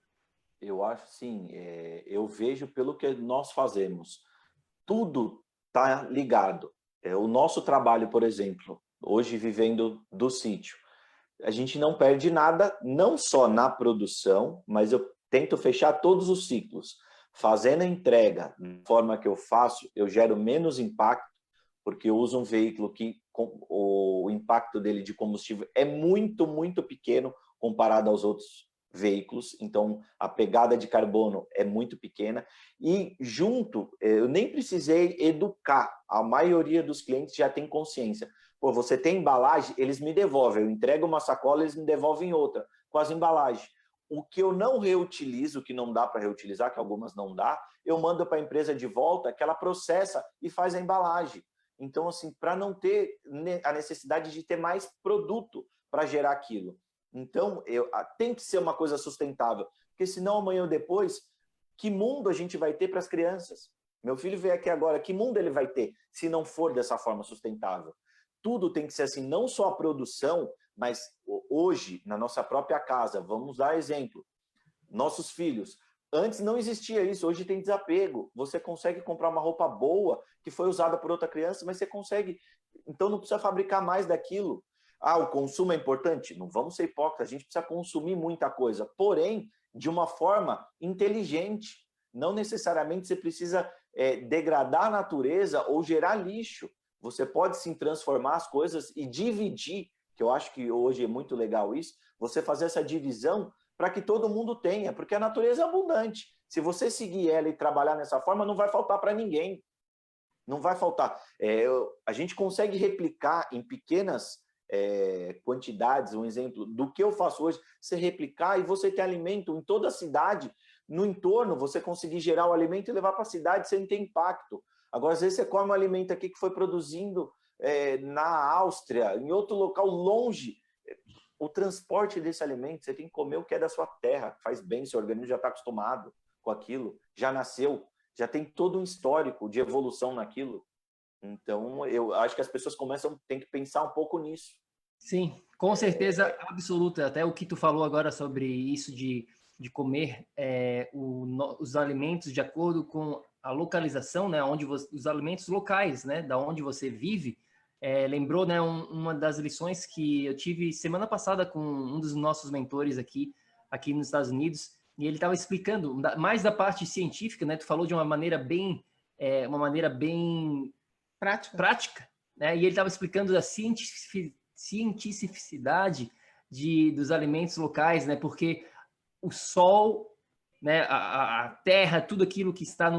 Eu acho, sim, eu vejo pelo que nós fazemos. Tudo está ligado. O nosso trabalho, por exemplo, hoje vivendo do sítio, a gente não perde nada, não só na produção, mas eu tento fechar todos os ciclos. Fazendo a entrega da forma que eu faço, eu gero menos impacto, porque eu uso um veículo que o impacto dele de combustível é muito, muito pequeno comparado aos outros veículos, então a pegada de carbono é muito pequena, e junto, eu nem precisei educar, a maioria dos clientes já tem consciência. Pô, você tem embalagem, eles me devolvem, eu entrego uma sacola, eles me devolvem outra, com as embalagens. O que eu não reutilizo, que não dá para reutilizar, que algumas não dá, eu mando para a empresa de volta, que ela processa e faz a embalagem. Então, assim, para não ter a necessidade de ter mais produto para gerar aquilo. Então, tem que ser uma coisa sustentável, porque senão amanhã ou depois, que mundo a gente vai ter para as crianças? Meu filho veio aqui agora, que mundo ele vai ter se não for dessa forma sustentável? Tudo tem que ser assim, não só a produção, mas hoje, na nossa própria casa, vamos dar exemplo, nossos filhos, antes não existia isso, hoje tem desapego, você consegue comprar uma roupa boa, que foi usada por outra criança, mas você consegue, então não precisa fabricar mais daquilo. O consumo é importante? Não vamos ser hipócritas, a gente precisa consumir muita coisa, porém, de uma forma inteligente, não necessariamente você precisa degradar a natureza ou gerar lixo, você pode sim transformar as coisas e dividir, que eu acho que hoje é muito legal isso, você fazer essa divisão para que todo mundo tenha, porque a natureza é abundante. Se você seguir ela e trabalhar nessa forma, não vai faltar para ninguém. Não vai faltar. A gente consegue replicar em pequenas quantidades, um exemplo do que eu faço hoje, você replicar e você ter alimento em toda a cidade, no entorno, você conseguir gerar o alimento e levar para a cidade sem ter impacto. Agora, às vezes você come um alimento aqui que foi produzindo na Áustria, em outro local longe. O transporte desse alimento, você tem que comer o que é da sua terra, faz bem, seu organismo já está acostumado com aquilo, já nasceu, já tem todo um histórico de evolução naquilo. Então, eu acho que as pessoas tem que pensar um pouco nisso. Sim, com certeza absoluta. Até o que tu falou agora sobre isso de comer os alimentos de acordo com a localização, né, os alimentos locais, né, da onde você vive, lembrou, né, uma das lições que eu tive semana passada com um dos nossos mentores aqui nos Estados Unidos, e ele estava explicando mais da parte científica, né, tu falou de uma maneira bem prática, né, e ele estava explicando a cientificidade dos alimentos locais, né, porque o sol, né, a terra, tudo aquilo que está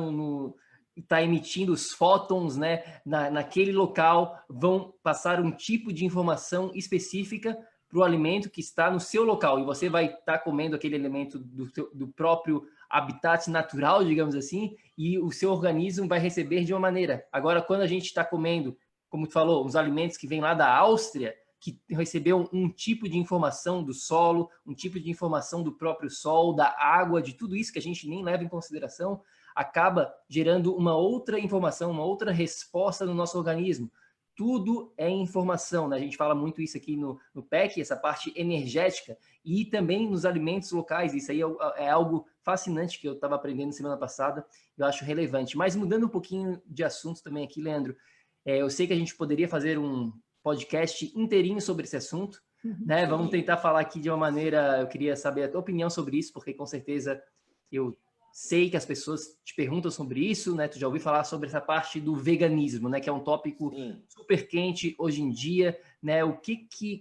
está emitindo os fótons, né, naquele local, vão passar um tipo de informação específica para o alimento que está no seu local, e você vai estar comendo aquele alimento do próprio habitat natural, digamos assim, e o seu organismo vai receber de uma maneira. Agora, quando a gente está comendo, como tu falou, os alimentos que vêm lá da Áustria, que recebeu um tipo de informação do solo, um tipo de informação do próprio sol, da água, de tudo isso que a gente nem leva em consideração, acaba gerando uma outra informação, uma outra resposta no nosso organismo. Tudo é informação, né? A gente fala muito isso aqui no PEC, essa parte energética, e também nos alimentos locais. Isso aí é algo fascinante que eu estava aprendendo semana passada, eu acho relevante. Mas mudando um pouquinho de assunto também aqui, Leandro, eu sei que a gente poderia fazer um podcast inteirinho sobre esse assunto, né? Vamos tentar falar aqui de uma maneira, eu queria saber a tua opinião sobre isso, porque com certeza eu sei que as pessoas te perguntam sobre isso, né? Tu já ouviu falar sobre essa parte do veganismo, né? Que é um tópico Sim. super quente hoje em dia, né?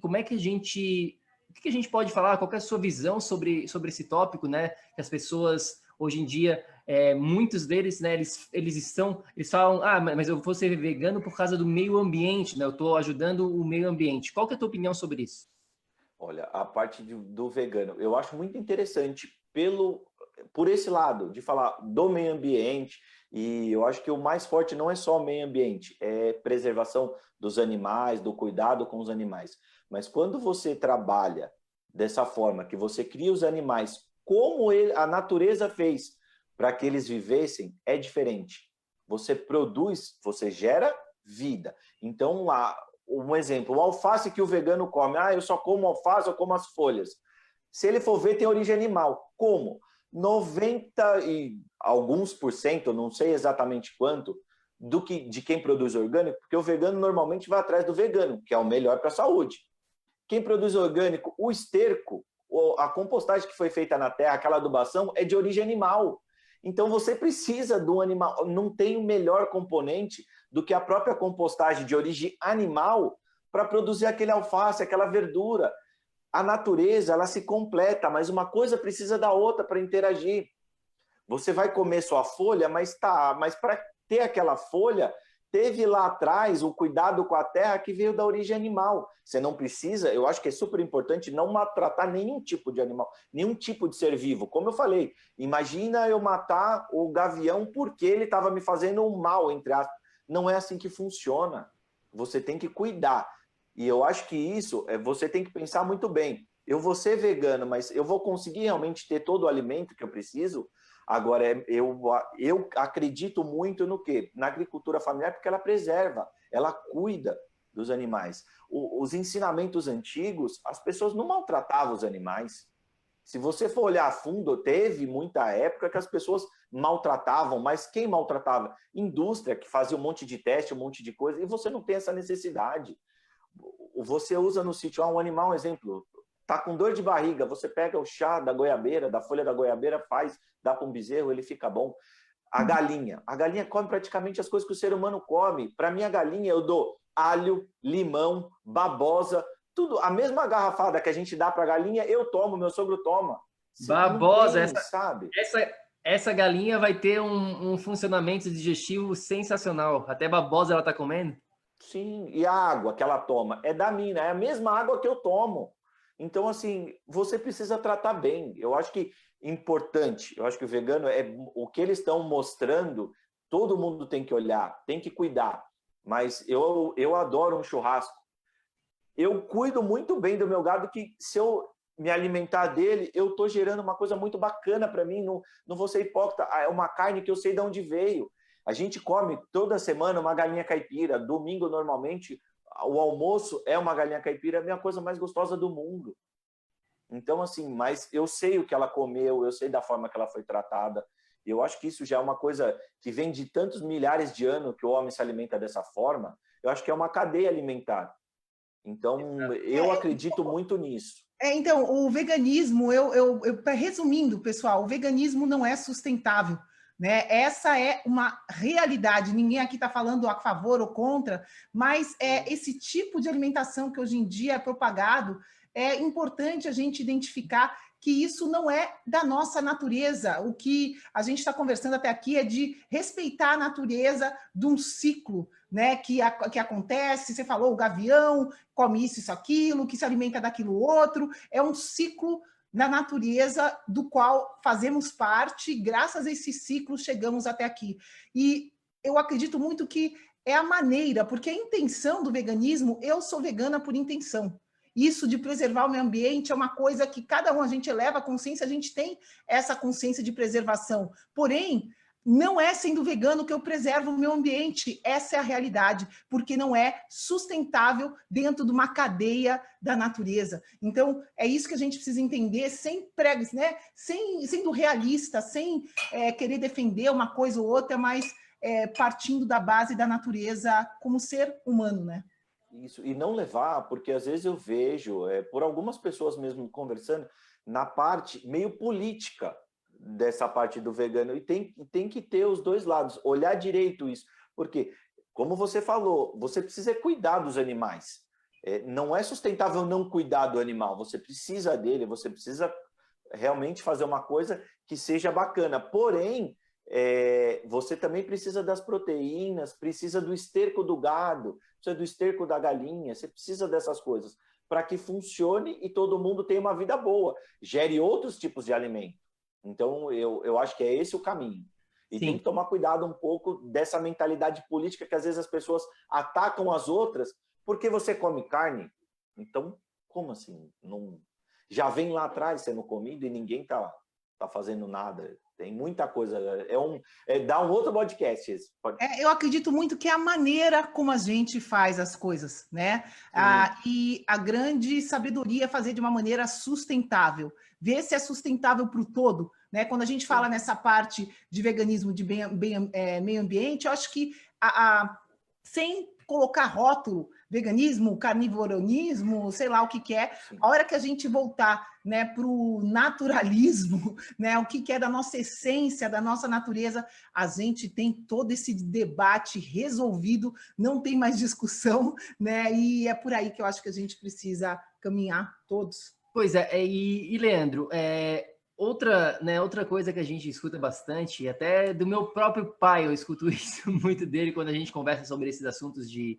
Como é que o que a gente pode falar? Qual que é a sua visão sobre esse tópico, né? Que as pessoas hoje em dia, muitos deles, né? Eles falam, mas eu vou ser vegano por causa do meio ambiente, né? Eu estou ajudando o meio ambiente. Qual que é a tua opinião sobre isso? Olha, a parte do vegano, eu acho muito interessante por esse lado, de falar do meio ambiente, e eu acho que o mais forte não é só o meio ambiente, é preservação dos animais, do cuidado com os animais. Mas quando você trabalha dessa forma, que você cria os animais como a natureza fez para que eles vivessem, é diferente. Você produz, você gera vida. Então, um exemplo, o alface que o vegano come, eu só como alface, eu como as folhas. Se ele for ver, tem origem animal. Como? 90 e alguns por cento, não sei exatamente quanto, de quem produz orgânico, porque o vegano normalmente vai atrás do vegano, que é o melhor para a saúde. Quem produz orgânico, o esterco, a compostagem que foi feita na terra, aquela adubação, é de origem animal. Então você precisa de um animal, não tem o melhor componente do que a própria compostagem de origem animal para produzir aquele alface, aquela verdura. A natureza, ela se completa, mas uma coisa precisa da outra para interagir. Você vai comer sua folha, mas para ter aquela folha, teve lá atrás o cuidado com a terra que veio da origem animal. Você não precisa, eu acho que é super importante não maltratar nenhum tipo de animal, nenhum tipo de ser vivo. Como eu falei, imagina eu matar o gavião porque ele estava me fazendo um mal, entre aspas. Não é assim que funciona. Você tem que cuidar. E eu acho que isso, você tem que pensar muito bem. Eu vou ser vegano, mas eu vou conseguir realmente ter todo o alimento que eu preciso? Agora, eu acredito muito no quê? Na agricultura familiar, porque ela preserva, ela cuida dos animais. Os ensinamentos antigos, as pessoas não maltratavam os animais. Se você for olhar a fundo, teve muita época que as pessoas maltratavam, mas quem maltratava? Indústria, que fazia um monte de teste, um monte de coisa, e você não tem essa necessidade. Você usa no sítio, um animal, um exemplo, tá com dor de barriga, você pega o chá da goiabeira, da folha da goiabeira, dá para um bezerro, ele fica bom. A galinha come praticamente as coisas que o ser humano come. Para mim, a galinha eu dou alho, limão, babosa, tudo. A mesma garrafada que a gente dá para a galinha, eu tomo, meu sogro toma. Babosa, não tem, sabe? Essa galinha vai ter um funcionamento digestivo sensacional. Até babosa ela tá comendo. Sim, e a água que ela toma é da mina, é a mesma água que eu tomo. Então, assim, você precisa tratar bem. Eu acho que importante, eu acho que o vegano é o que eles estão mostrando, todo mundo tem que olhar, tem que cuidar. Mas eu adoro um churrasco. Eu cuido muito bem do meu gado, que se eu me alimentar dele, eu estou gerando uma coisa muito bacana para mim, não vou ser hipócrita, é uma carne que eu sei de onde veio. A gente come toda semana uma galinha caipira, domingo normalmente o almoço é uma galinha caipira, é a minha coisa mais gostosa do mundo. Então, assim, mas eu sei o que ela comeu, eu sei da forma que ela foi tratada. Eu acho que isso já é uma coisa que vem de tantos milhares de anos que o homem se alimenta dessa forma. Eu acho que é uma cadeia alimentar. Então, eu acredito muito nisso. Então, o veganismo, resumindo, pessoal, o veganismo não é sustentável, né? Essa é uma realidade. Ninguém aqui está falando a favor ou contra, mas esse tipo de alimentação que hoje em dia é propagado, é importante a gente identificar que isso não é da nossa natureza. O que a gente está conversando até aqui é de respeitar a natureza de um ciclo, né? Que acontece. Você falou o gavião come isso, aquilo, que se alimenta daquilo outro. É um ciclo na natureza do qual fazemos parte, e graças a esse ciclo chegamos até aqui. E eu acredito muito que é a maneira, porque a intenção do veganismo, eu sou vegana por intenção. Isso de preservar o meio ambiente é uma coisa que cada um a gente eleva a consciência, a gente tem essa consciência de preservação. Porém, não é sendo vegano que eu preservo o meio ambiente, essa é a realidade, porque não é sustentável dentro de uma cadeia da natureza. Então, é isso que a gente precisa entender, sem pregos, né? Sendo realista, sem querer defender uma coisa ou outra, mas partindo da base da natureza como ser humano, né? Isso, e não levar, porque às vezes eu vejo, por algumas pessoas mesmo conversando, na parte meio política dessa parte do vegano. E tem que ter os dois lados, olhar direito isso. Porque, como você falou, você precisa cuidar dos animais. Não é sustentável não cuidar do animal, você precisa dele, você precisa realmente fazer uma coisa que seja bacana. Porém, você também precisa das proteínas, precisa do esterco do gado, precisa do esterco da galinha, você precisa dessas coisas para que funcione e todo mundo tenha uma vida boa, gere outros tipos de alimento. Então, eu acho que é esse o caminho. E tem que tomar cuidado um pouco dessa mentalidade política que às vezes as pessoas atacam as outras porque você come carne. Então, como assim? Não... Já vem lá atrás sendo comido e ninguém tá fazendo nada. Tem muita coisa. Dá um outro podcast esse. Eu acredito muito que é a maneira como a gente faz as coisas, né? E a grande sabedoria é fazer de uma maneira sustentável. Ver se é sustentável para o todo, né? Quando a gente fala nessa parte de veganismo, de meio ambiente, eu acho que sem colocar rótulo, veganismo, carnivorismo, sei lá o que é, a hora que a gente voltar, né, para o naturalismo, né, o que é da nossa essência, da nossa natureza, a gente tem todo esse debate resolvido, não tem mais discussão, né, e é por aí que eu acho que a gente precisa caminhar todos. Pois é, e Leandro, outra coisa que a gente escuta bastante, até do meu próprio pai, eu escuto isso muito dele quando a gente conversa sobre esses assuntos de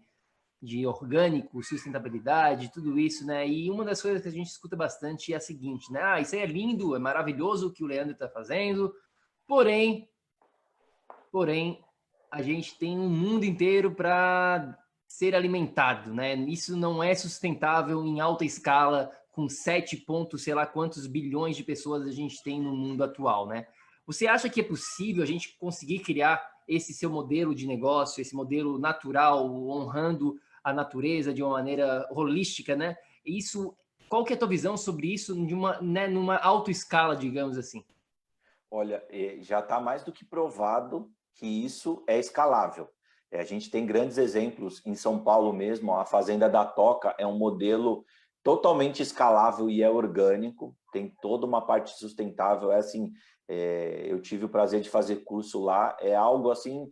orgânico, sustentabilidade, tudo isso, né? E uma das coisas que a gente escuta bastante é a seguinte, né? Isso aí é lindo, é maravilhoso o que o Leandro está fazendo, porém, a gente tem um mundo inteiro para ser alimentado, né? Isso não é sustentável em alta escala, com 7 pontos, sei lá quantos bilhões de pessoas a gente tem no mundo atual, né? Você acha que é possível a gente conseguir criar esse seu modelo de negócio, esse modelo natural, honrando a natureza de uma maneira holística, né? Isso, qual que é a tua visão sobre isso numa alta escala, digamos assim? Olha, já está mais do que provado que isso é escalável. A gente tem grandes exemplos em São Paulo mesmo, a Fazenda da Toca é um modelo totalmente escalável e é orgânico, tem toda uma parte sustentável, eu tive o prazer de fazer curso lá, é algo assim,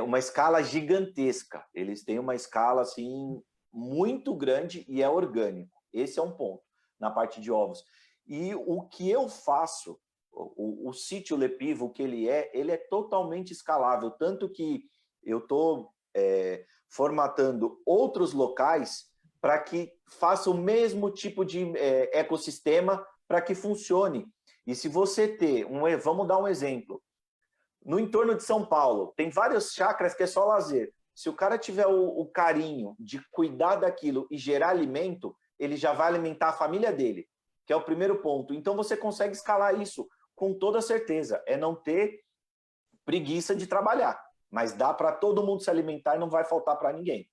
uma escala gigantesca, eles têm uma escala assim muito grande e é orgânico, esse é um ponto, na parte de ovos. E o que eu faço, o sítio Le Pivo, o que ele é totalmente escalável, tanto que eu estou formatando outros locais para que faça o mesmo tipo de ecossistema para que funcione. E se você ter, vamos dar um exemplo, no entorno de São Paulo, tem várias chácaras que é só lazer. Se o cara tiver o carinho de cuidar daquilo e gerar alimento, ele já vai alimentar a família dele, que é o primeiro ponto. Então você consegue escalar isso com toda certeza, é não ter preguiça de trabalhar, mas dá para todo mundo se alimentar e não vai faltar para ninguém.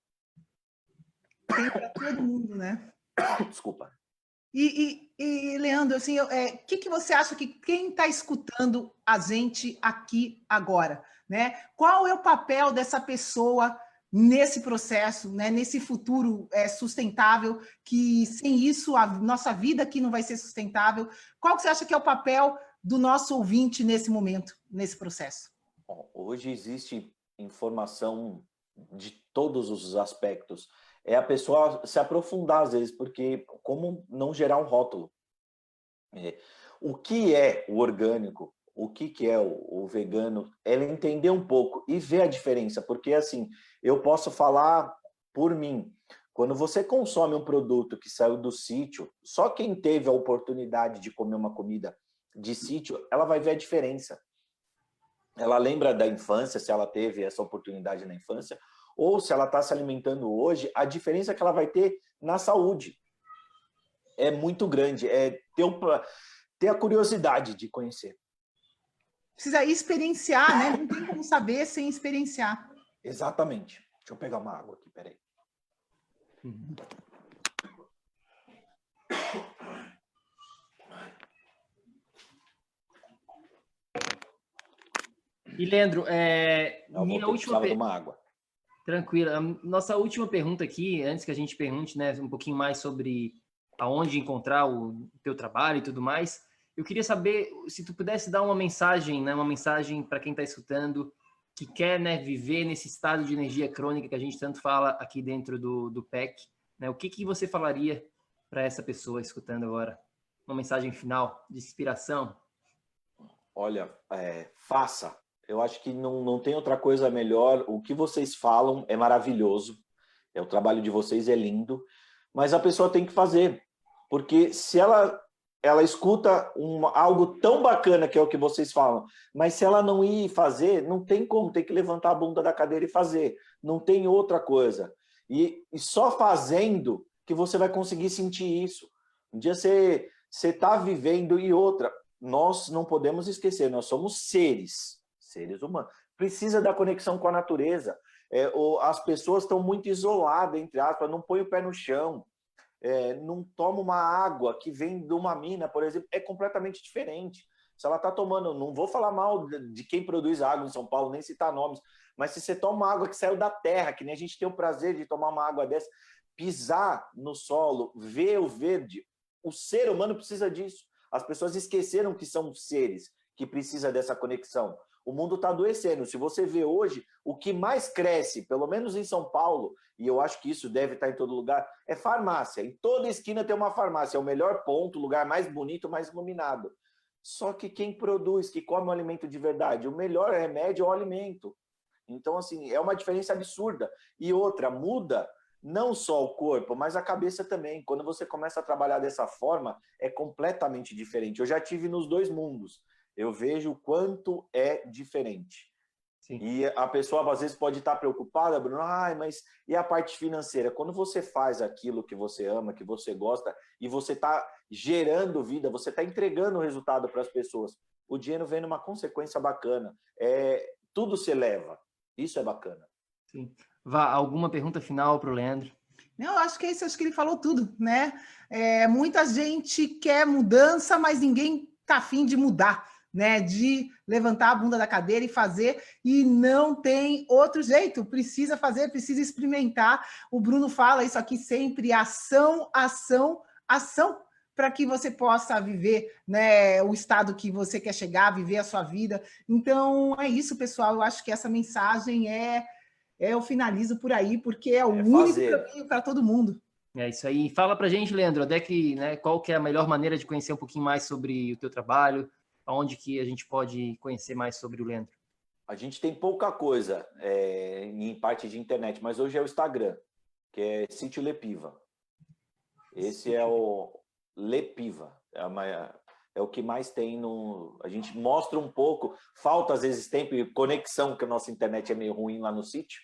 Tem para todo mundo, né? Desculpa. E Leandro, assim, que você acha que quem está escutando a gente aqui agora, né? Qual é o papel dessa pessoa nesse processo, né? Nesse futuro sustentável, que sem isso a nossa vida aqui não vai ser sustentável? Qual que você acha que é o papel do nosso ouvinte nesse momento, nesse processo? Bom, hoje existe informação de todos os aspectos. É a pessoa se aprofundar às vezes, porque como não gerar um rótulo? O que é o orgânico? O que é o vegano? Ela entender um pouco e ver a diferença, porque assim, eu posso falar por mim. Quando você consome um produto que saiu do sítio, só quem teve a oportunidade de comer uma comida de sítio, ela vai ver a diferença. Ela lembra da infância, se ela teve essa oportunidade na infância, ou se ela está se alimentando hoje, a diferença que ela vai ter na saúde é muito grande. É ter a curiosidade de conhecer. Precisa experienciar, né? Não tem como saber sem experienciar. Exatamente. Deixa eu pegar uma água aqui, peraí. E, Leandro, minha última de uma água. Tranquilo. A nossa última pergunta aqui, antes que a gente pergunte, né, um pouquinho mais sobre aonde encontrar o teu trabalho e tudo mais, Eu queria saber se tu pudesse dar uma mensagem, né, uma mensagem para quem está escutando, que quer, né, viver nesse estado de energia crônica que a gente tanto fala aqui dentro do PEC, né? O que você falaria para essa pessoa escutando agora? Uma mensagem final de inspiração? Olha, faça. Eu acho que não tem outra coisa melhor. O que vocês falam é maravilhoso. O trabalho de vocês é lindo, mas a pessoa tem que fazer. Porque se ela escuta algo tão bacana que é o que vocês falam, mas se ela não ir fazer, não tem como, tem que levantar a bunda da cadeira e fazer. Não tem outra coisa. E só fazendo que você vai conseguir sentir isso. Um dia você está vivendo e outra. Nós não podemos esquecer, nós somos seres humanos. Precisa da conexão com a natureza. As pessoas estão muito isoladas, entre aspas, não põe o pé no chão. Não toma uma água que vem de uma mina, por exemplo, é completamente diferente. Se ela está tomando, não vou falar mal de quem produz água em São Paulo, nem citar nomes, mas se você toma uma água que saiu da terra, que nem a gente tem o prazer de tomar uma água dessa, pisar no solo, ver o verde, o ser humano precisa disso. As pessoas esqueceram que são seres, que precisa dessa conexão. O mundo está adoecendo. Se você vê hoje, o que mais cresce, pelo menos em São Paulo, e eu acho que isso deve estar em todo lugar, é farmácia. Em toda esquina tem uma farmácia. É o melhor ponto, o lugar mais bonito, mais iluminado. Só que quem produz, que come o alimento de verdade, o melhor remédio é o alimento. Então, assim, é uma diferença absurda. E outra, muda não só o corpo, mas a cabeça também. Quando você começa a trabalhar dessa forma, é completamente diferente. Eu já tive nos dois mundos. Eu vejo o quanto é diferente. Sim. E a pessoa, às vezes, pode estar preocupada, Bruno, mas e a parte financeira? Quando você faz aquilo que você ama, que você gosta, e você está gerando vida, você está entregando o resultado para as pessoas, o dinheiro vem numa consequência bacana. Tudo se eleva. Isso é bacana. Sim. Vá, alguma pergunta final para o Leandro? Não, eu acho que é isso, acho que ele falou tudo, né? Muita gente quer mudança, mas ninguém está afim de mudar, né? De levantar a bunda da cadeira e fazer, e não tem outro jeito, precisa fazer, precisa experimentar. O Bruno fala isso aqui sempre, ação, ação, ação, para que você possa viver, né, o estado que você quer chegar, viver a sua vida. Então, é isso, pessoal, eu acho que essa mensagem eu finalizo por aí, porque é o único caminho para todo mundo. É isso aí. Fala para a gente, Leandro, qual que é a melhor maneira de conhecer um pouquinho mais sobre o teu trabalho, aonde que a gente pode conhecer mais sobre o Leandro? A gente tem pouca coisa em parte de internet, mas hoje é o Instagram, que é Sítio Lepiva. Esse é o Lepiva, é o que mais tem a gente mostra um pouco, falta às vezes tempo e conexão, que a nossa internet é meio ruim lá no sítio,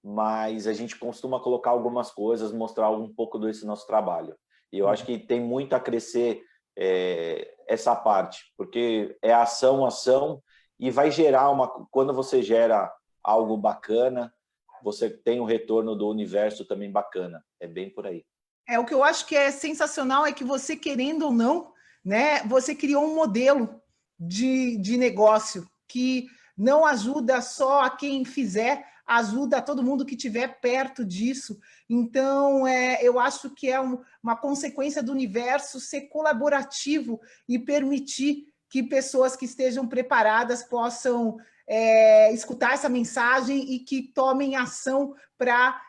mas a gente costuma colocar algumas coisas, mostrar um pouco desse nosso trabalho. E eu acho que tem muito a crescer essa parte, porque é ação, e vai gerar quando você gera algo bacana, você tem um retorno do universo também bacana. É bem por aí. O que eu acho que é sensacional é que você, querendo ou não, né, você criou um modelo de negócio que não ajuda só a quem fizer, ajuda a todo mundo que estiver perto disso. Então, eu acho que é uma consequência do universo ser colaborativo e permitir que pessoas que estejam preparadas possam escutar essa mensagem e que tomem ação para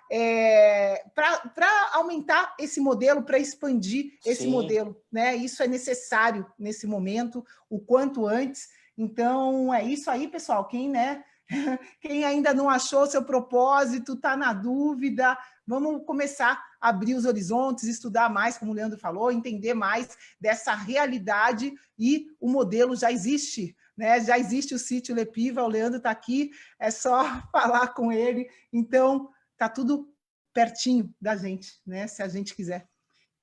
aumentar esse modelo, para expandir esse modelo, né? Isso é necessário nesse momento, o quanto antes. Então, é isso aí, pessoal. Quem ainda não achou seu propósito, está na dúvida, vamos começar a abrir os horizontes, estudar mais, como o Leandro falou, entender mais dessa realidade, e o modelo já existe, né? Já existe o Sítio Lepiva, o Leandro está aqui, é só falar com ele. Então, está tudo pertinho da gente, né? Se a gente quiser.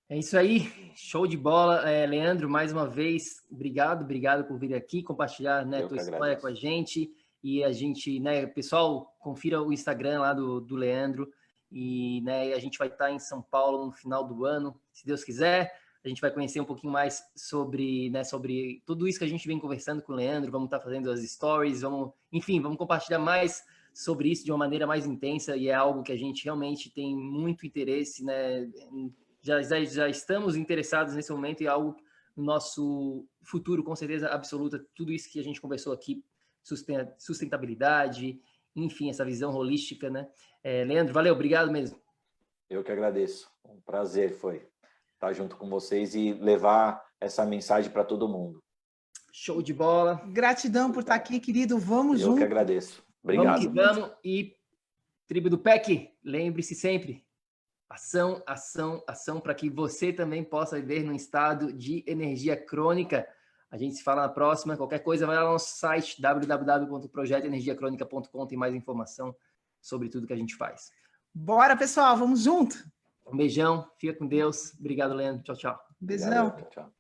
É isso aí, show de bola. Leandro, mais uma vez, obrigado por vir aqui, compartilhar, né, tua história com a gente. E a gente, né, pessoal, confira o Instagram lá do Leandro, e, né, a gente vai estar em São Paulo no final do ano, se Deus quiser. A gente vai conhecer um pouquinho mais sobre tudo isso que a gente vem conversando com o Leandro. Vamos estar fazendo as stories, vamos compartilhar mais sobre isso de uma maneira mais intensa, e é algo que a gente realmente tem muito interesse, né? Já estamos interessados nesse momento, e é algo no nosso futuro, com certeza absoluta, tudo isso que a gente conversou aqui, sustentabilidade, enfim, essa visão holística, né? Leandro, valeu, obrigado mesmo. Eu que agradeço. Um prazer foi estar junto com vocês e levar essa mensagem para todo mundo. Show de bola. Gratidão por estar aqui, querido. Vamos junto. Eu que agradeço. Obrigado. Vamos que vamos. E tribo do PEC, lembre-se sempre, ação, ação, ação, para que você também possa viver num estado de energia crônica. A gente se fala na próxima. Qualquer coisa, vai lá no nosso site, www.projetoenergiacronica.com, tem mais informação sobre tudo que a gente faz. Bora, pessoal, vamos junto. Um beijão, fica com Deus. Obrigado, Leandro. Tchau, tchau. Beijão. Obrigado, tchau.